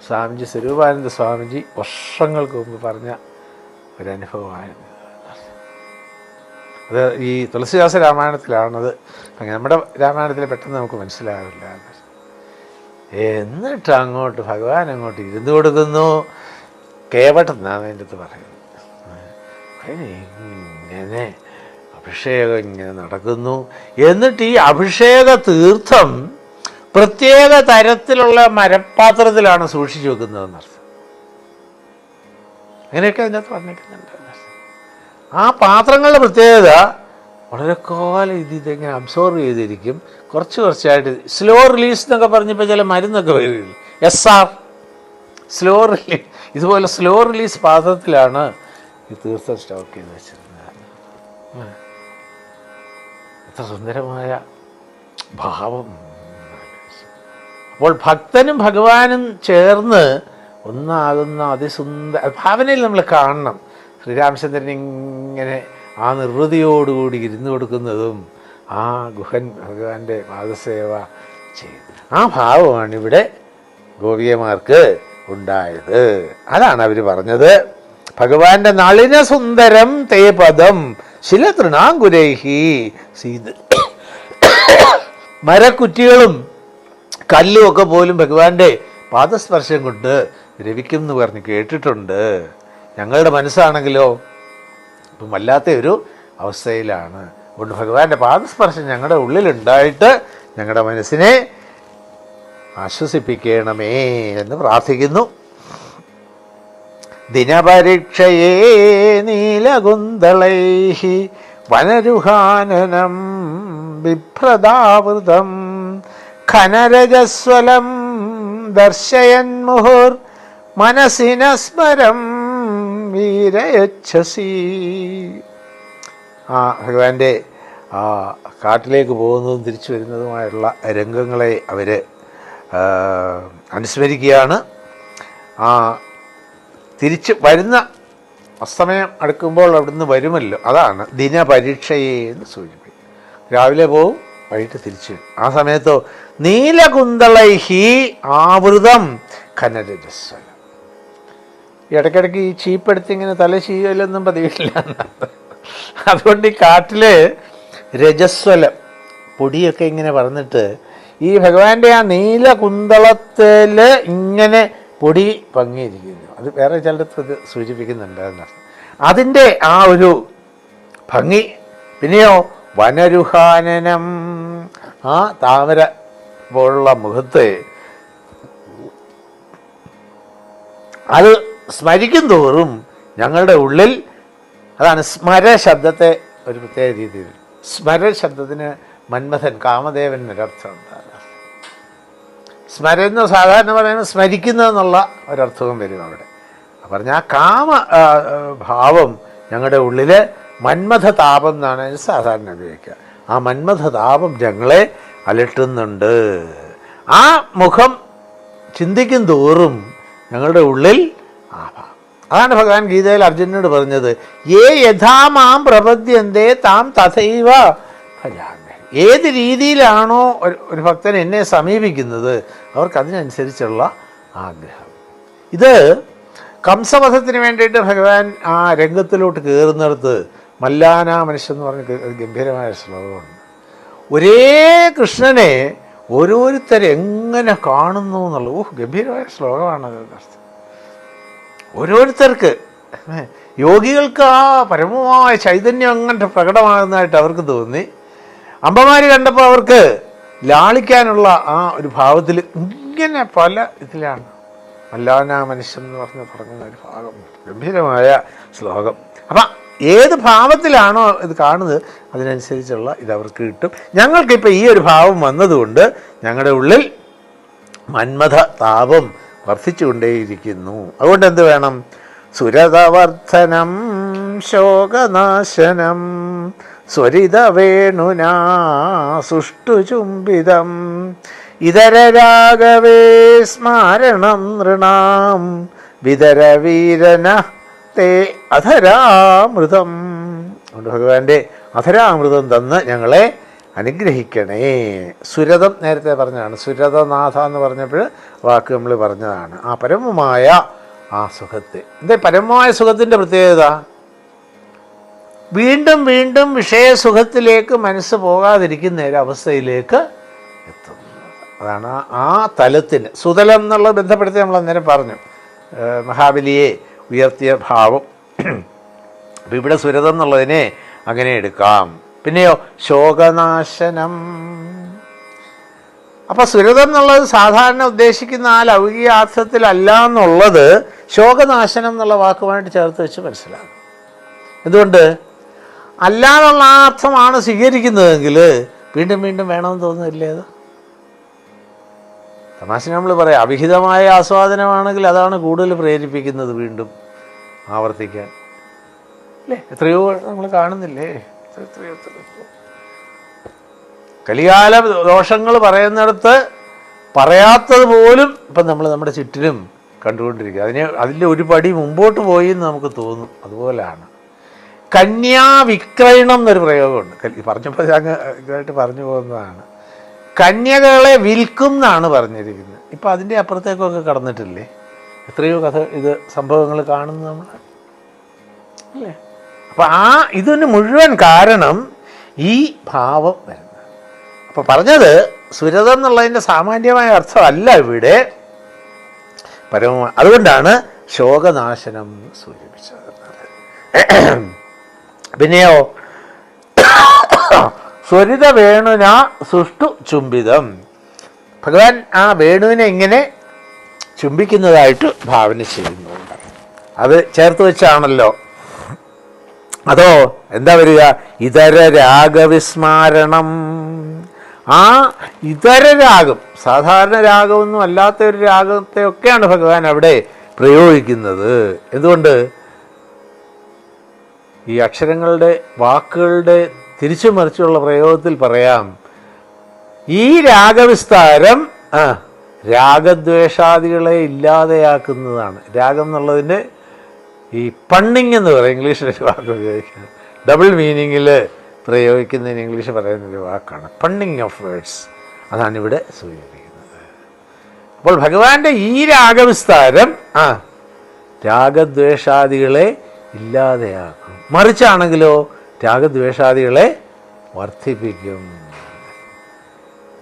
സ്വാമിജി സ്വരൂപാനന്ദ സ്വാമിജി വർഷങ്ങൾക്ക് മുമ്പ് പറഞ്ഞ ഒരനുഭവമായിരുന്നു. അത് ഈ തുളസിദാസ രാമായണത്തിലാണത്. നമ്മുടെ രാമായണത്തിൽ പെട്ടെന്ന് നമുക്ക് മനസ്സിലാവില്ല. എന്നിട്ട് അങ്ങോട്ട് ഭഗവാൻ അങ്ങോട്ട് ഇരുന്ന് കൊടുക്കുന്നു. കേവട്ടെന്നാണ് അതിൻ്റെ അടുത്ത് പറയുന്നത്. ഇങ്ങനെ അഭിഷേകം ഇങ്ങനെ നടക്കുന്നു. എന്നിട്ട് ഈ അഭിഷേക തീർത്ഥം പ്രത്യേക തരത്തിലുള്ള മരപ്പാത്രത്തിലാണ് സൂക്ഷിച്ചു വെക്കുന്നതെന്നർത്ഥം. അങ്ങനെയൊക്കെ അതിനകത്ത് പറഞ്ഞിരിക്കുന്നുണ്ട്. ആ പാത്രങ്ങളുടെ പ്രത്യേകത വളരെ കാലം ഇതെങ്ങനെ അബ്സോർവ് ചെയ്തിരിക്കും. കുറച്ചായിട്ട് സ്ലോ റിലീസ് എന്നൊക്കെ പറഞ്ഞപ്പോൾ ചില മരുന്നൊക്കെ വരില്ല. SR slow release. ഇതുപോലെ സ്ലോ റിലീസ് പാത്രത്തിലാണ് ഈ തീർത്ഥം സ്റ്റോക്ക് ചെയ്ത് വെച്ചിരുന്നത്. എത്ര സുന്ദരമായ ഭാവം. അപ്പോൾ ഭക്തനും ഭഗവാനും ചേർന്ന് ഒന്നാകുന്ന അതിസുന്ദര ഭാവനയിൽ നമ്മൾ കാണണം. ശ്രീരാമചന്ദ്രൻ ഇങ്ങനെ ആ നിർവൃതിയോടുകൂടി ഇരുന്ന് കൊടുക്കുന്നതും ആ ഗുഹൻ ഭഗവാന്റെ പാദസേവ ചെയ്തു. ആ ഭാവമാണ് ഇവിടെ ഗോപികമാർക്ക് ഉണ്ടായത്. അതാണ് അവർ പറഞ്ഞത്. ഭഗവാന്റെ നളിന സുന്ദരം തേ പദം ശിലതൃണാങ്കുരൈഹി സീത്. മരക്കുറ്റികളും കല്ലും ഒക്കെ പോലും ഭഗവാന്റെ പാദസ്പർശം കൊണ്ട് രവിക്കും എന്ന് പറഞ്ഞ് കേട്ടിട്ടുണ്ട്. ഞങ്ങളുടെ മനസ്സാണെങ്കിലോ ഇപ്പം വല്ലാത്ത ഒരു അവസ്ഥയിലാണ്. അതുകൊണ്ട് ഭഗവാന്റെ പാദസ്പർശം ഞങ്ങളുടെ ഉള്ളിലുണ്ടായിട്ട് ഞങ്ങളുടെ മനസ്സിനെ ആശ്വസിപ്പിക്കണമേ എന്ന് പ്രാർത്ഥിക്കുന്നു. ദിനപരീക്ഷയേ നീലകുന്തളൈഹി വനരുഹാനനം ബിഭ്രദാവൃതം ഖനരജസ്വലം ദർശയൻ മുഹുർ മനസ്സിന സ്മരം വീരയച്ഛസി. ഭഗവാന്റെ കാട്ടിലേക്ക് പോകുന്നതും തിരിച്ചു വരുന്നതുമായുള്ള രംഗങ്ങളെ അവർ അനുസ്മരിക്കുകയാണ്. തിരിച്ച് വരുന്ന അസ്തമയം അടുക്കുമ്പോൾ അവിടുന്ന് വരുമല്ലോ, അതാണ് ദിനപരീക്ഷയെ എന്ന് സൂചിപ്പിക്കും. രാവിലെ പോവും, വൈകിട്ട് തിരിച്ചു വരും. ആ സമയത്തോ നീലകുന്തളൈഹി ആവൃതം ഖനരജസ്വലം. ഇടയ്ക്കിടയ്ക്ക് ഈ ചീപ്പെടുത്ത് ഇങ്ങനെ തല ചെയ്യലൊന്നും പതിവില്ല. അതുകൊണ്ട് ഈ കാട്ടില് രജസ്വലം പൊടിയൊക്കെ ഇങ്ങനെ പറഞ്ഞിട്ട് ഈ ഭഗവാന്റെ ആ നീലകുന്തളത്തിൽ ഇങ്ങനെ പൊടി പങ്ങിയിരിക്കുന്നു. അത് വേറെ ചിലടത്ത് സൂചിപ്പിക്കുന്നുണ്ട് എന്നർത്ഥം. അതിൻ്റെ ആ ഒരു ഭംഗി. പിന്നെയോ വനരുഹാനനം, ആ താമര പോലുള്ള മുഖത്ത് അത് സ്മരിക്കും തോറും ഞങ്ങളുടെ ഉള്ളിൽ, അതാണ് സ്മര ശബ്ദത്തെ ഒരു പ്രത്യേക രീതിയിൽ, സ്മര ശബ്ദത്തിന് മന്മഥൻ കാമദേവൻ ഒരർത്ഥമുണ്ട്. സ്മരുന്ന സാധാരണ പറയുന്നത് സ്മരിക്കുന്നതെന്നുള്ള ഒരർത്ഥവും വരും അവിടെ. പറഞ്ഞാൽ ആ കാമ ഭാവം ഞങ്ങളുടെ ഉള്ളിൽ മന്മഥ താപം എന്നാണ് അതിന് സാധാരണ ഉപയോഗിക്കുക. ആ മന്മഥ താപം ഞങ്ങളെ അലട്ടുന്നുണ്ട്. ആ മുഖം ചിന്തിക്കും തോറും ഞങ്ങളുടെ ഉള്ളിൽ ആ ഭാവം. അതാണ് ഭഗവാൻ ഗീതയിൽ അർജുനനോട് പറഞ്ഞത്, ഏ യഥാമാം പ്രപദ്യന്തേ താം തഥൈവ ഭജാമി. ഏത് രീതിയിലാണോ ഒരു ഭക്തൻ എന്നെ സമീപിക്കുന്നത് അവർക്കതിനനുസരിച്ചുള്ള ആഗ്രഹം. ഇത് കംസവധത്തിന് വേണ്ടിയിട്ട് ഭഗവാൻ ആ രംഗത്തിലോട്ട് കയറുന്നിടത്ത് മല്ലാന മനുഷ്യൻ പറഞ്ഞ ഗംഭീരമായ ശ്ലോകമുണ്ട്. ഒരേ കൃഷ്ണനെ ഓരോരുത്തരെങ്ങനെ കാണുന്നു എന്നുള്ള ഗംഭീരമായ ശ്ലോകമാണത്. ഓരോരുത്തർക്ക് യോഗികൾക്ക് ആ പരമമായ ചൈതന്യം അങ്ങനത്തെ പ്രകടമാകുന്നതായിട്ട് അവർക്ക് തോന്നി. അമ്മമാർ കണ്ടപ്പോൾ അവർക്ക് ലാളിക്കാനുള്ള ആ ഒരു ഭാവത്തിൽ ഇങ്ങനെ പല ഇതിലാണ് മല്ലാന മനുഷ്യൻ എന്ന് പറഞ്ഞ് തുടങ്ങുന്ന ഒരു ഭാഗം. ഗംഭീരമായ ശ്ലോകം. അപ്പം ഏത് ഭാവത്തിലാണോ ഇത് കാണുന്നത് അതിനനുസരിച്ചുള്ള ഇത് അവർക്ക് കിട്ടും. ഞങ്ങൾക്കിപ്പോൾ ഈ ഒരു ഭാവം വന്നതുകൊണ്ട് ഞങ്ങളുടെ ഉള്ളിൽ മന്മഥ താപം വർദ്ധിച്ചുകൊണ്ടേയിരിക്കുന്നു. അതുകൊണ്ട് എന്ത് വേണം? സുരതവർദ്ധനം ശോകനാശനം സ്വരിതവേണുനാ സുഷ്ടുചുംബിതം ഇതരരാഗവേ സ്മാരണം നൃണാം വിതരവീരന തേ അധരാമൃതം. അതുകൊണ്ട് ഭഗവാന്റെ അധരാമൃതം തന്ന് ഞങ്ങളെ അനുഗ്രഹിക്കണേ. സുരതം നേരത്തെ പറഞ്ഞതാണ്. സുരതനാഥ എന്ന് പറഞ്ഞപ്പോൾ വാക്ക് നമ്മൾ പറഞ്ഞതാണ്. ആ പരമമായ ആ സുഖത്തെ. എന്താ പരമമായ സുഖത്തിൻ്റെ പ്രത്യേകത? വീണ്ടും വീണ്ടും വിഷയസുഖത്തിലേക്ക് മനസ്സ് പോകാതിരിക്കുന്ന ഒരവസ്ഥയിലേക്ക് എത്തുന്നു. അതാണ് ആ തലത്തിന് സുതലം എന്നുള്ളത് ബന്ധപ്പെടുത്തി നമ്മൾ അന്നേരം പറഞ്ഞു. മഹാബലിയെ ഉയർത്തിയ ഭാവം. അപ്പം ഇവിടെ സുരതം എന്നുള്ളതിനെ അങ്ങനെ എടുക്കാം. പിന്നെയോ ശോകനാശനം. അപ്പം സുരതം എന്നുള്ളത് സാധാരണ ഉദ്ദേശിക്കുന്ന ആ ലൗകികാർത്ഥത്തിലല്ല എന്നുള്ളത് ശോകനാശനം എന്നുള്ള വാക്കുമായിട്ട് ചേർത്ത് വെച്ച് മനസ്സിലാകും. എന്തുകൊണ്ട്? അല്ലാതുള്ള ആ അർത്ഥമാണ് സ്വീകരിക്കുന്നതെങ്കിൽ വീണ്ടും വീണ്ടും വേണമെന്ന് തോന്നുന്നില്ലേ? അത് തമാശ നമ്മൾ പറയാം, അവിഹിതമായ ആസ്വാദനമാണെങ്കിൽ അതാണ് കൂടുതൽ പ്രേരിപ്പിക്കുന്നത് വീണ്ടും ആവർത്തിക്കാൻ, അല്ലേ? എത്രയോ നമ്മൾ കാണുന്നില്ലേ? എത്രയോ കലികാല ദോഷങ്ങൾ പറയുന്നിടത്ത് പറയാത്തത് പോലും ഇപ്പം നമ്മൾ നമ്മുടെ ചുറ്റിലും കണ്ടുകൊണ്ടിരിക്കുക. അതിൻ്റെ ഒരു പടി മുമ്പോട്ട് പോയി എന്ന് നമുക്ക് തോന്നും. അതുപോലെയാണ് കന്യാവിക്രയണം എന്നൊരു പ്രയോഗമുണ്ട്. പറഞ്ഞപ്പോൾ അങ്ങ് ഇതായിട്ട് പറഞ്ഞു പോകുന്നതാണ്. കന്യകളെ വിൽക്കും എന്നാണ് പറഞ്ഞിരിക്കുന്നത്. ഇപ്പം അതിൻ്റെ അപ്പുറത്തേക്കൊക്കെ കടന്നിട്ടില്ലേ? എത്രയോ സംഭവങ്ങൾ കാണുന്നു നമ്മൾ, അല്ലേ? അപ്പം ഇതിന് മുഴുവൻ കാരണം ഈ ഭാവം വരുന്നത്. അപ്പം പറഞ്ഞത് സുരതം എന്നുള്ളതിൻ്റെ സാമാന്യമായ അർത്ഥമല്ല ഇവിടെ പരമമായ. അതുകൊണ്ടാണ് ശോകനാശനം സൂചിപ്പിച്ചത്. പിന്നെയോ സ്വരിത വേണുന സുഷ്ടു ചുംബിതം. ഭഗവാൻ ആ വേണുവിനെ ഇങ്ങനെ ചുംബിക്കുന്നതായിട്ട് ഭാവന ചെയ്യുന്നു. അത് ചേർത്ത് വെച്ചാണല്ലോ. അതോ എന്താ വരിക? ഇതര രാഗവിസ്മാരണം. ആ ഇതര രാഗം, സാധാരണ രാഗമൊന്നും അല്ലാത്ത ഒരു രാഗത്തെയൊക്കെയാണ് ഭഗവാൻ അവിടെ പ്രയോഗിക്കുന്നത്. എന്തുകൊണ്ട്? ഈ അക്ഷരങ്ങളുടെ വാക്കുകളുടെ തിരിച്ചു മറിച്ചുള്ള പ്രയോഗത്തിൽ പറയാം, ഈ രാഗവിസ്താരം രാഗദ്വേഷാദികളെ ഇല്ലാതെയാക്കുന്നതാണ്. രാഗം എന്നുള്ളതിൻ്റെ ഈ പണ്ണിങ് എന്ന് പറയും, ഇംഗ്ലീഷിലൊരു വാക്ക് ഉപയോഗിക്കുന്നത്. ഡബിൾ മീനിങ്ങിൽ പ്രയോഗിക്കുന്നതിന് ഇംഗ്ലീഷ് പറയുന്നൊരു വാക്കാണ് പണ്ണിങ് ഓഫ് വേർഡ്സ്. അതാണ് ഇവിടെ സൂചിപ്പിക്കുന്നത്. അപ്പോൾ ഭഗവാന്റെ ഈ രാഗവിസ്താരം രാഗദ്വേഷാദികളെ ഇല്ലാതെയാക്കും. മറിച്ചാണെങ്കിലോ രാഗദ്വേഷാദികളെ വർദ്ധിപ്പിക്കും.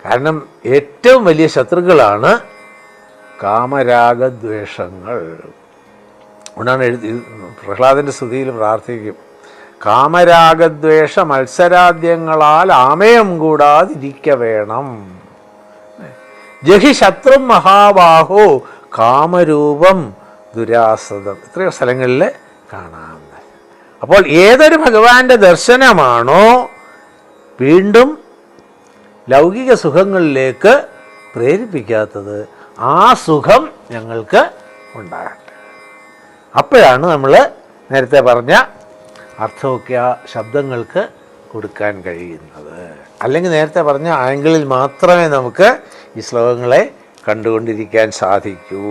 കാരണം ഏറ്റവും വലിയ ശത്രുക്കളാണ് കാമരാഗദ്വേഷങ്ങൾ. അതുകൊണ്ടാണ് പ്രഹ്ലാദൻ്റെ സ്തുതിയിൽ പ്രാർത്ഥിക്കും, കാമരാഗദ്വേഷ മത്സരാദ്യങ്ങളാൽ ആമയം കൂടാതിരിക്ക വേണം. ജഹി ശത്രു മഹാബാഹോ കാമരൂപം ദുരാസതം. ഇത്രയോ സ്ഥലങ്ങളിൽ കാണാം. അപ്പോൾ ഏതൊരു ഭഗവാന്റെ ദർശനമാണോ വീണ്ടും ലൗകിക സുഖങ്ങളിലേക്ക് പ്രേരിപ്പിക്കാത്തത്, ആ സുഖം ഞങ്ങൾക്ക് ഉണ്ടാകട്ടെ. അപ്പോഴാണ് നമ്മൾ നേരത്തെ പറഞ്ഞ അർത്ഥമൊക്കെ ആ ശബ്ദങ്ങൾക്ക് കൊടുക്കാൻ കഴിയുന്നത്. അല്ലെങ്കിൽ നേരത്തെ പറഞ്ഞ ആംഗിളിൽ മാത്രമേ നമുക്ക് ഈ ശ്ലോകങ്ങളെ കണ്ടുകൊണ്ടിരിക്കാൻ സാധിക്കൂ.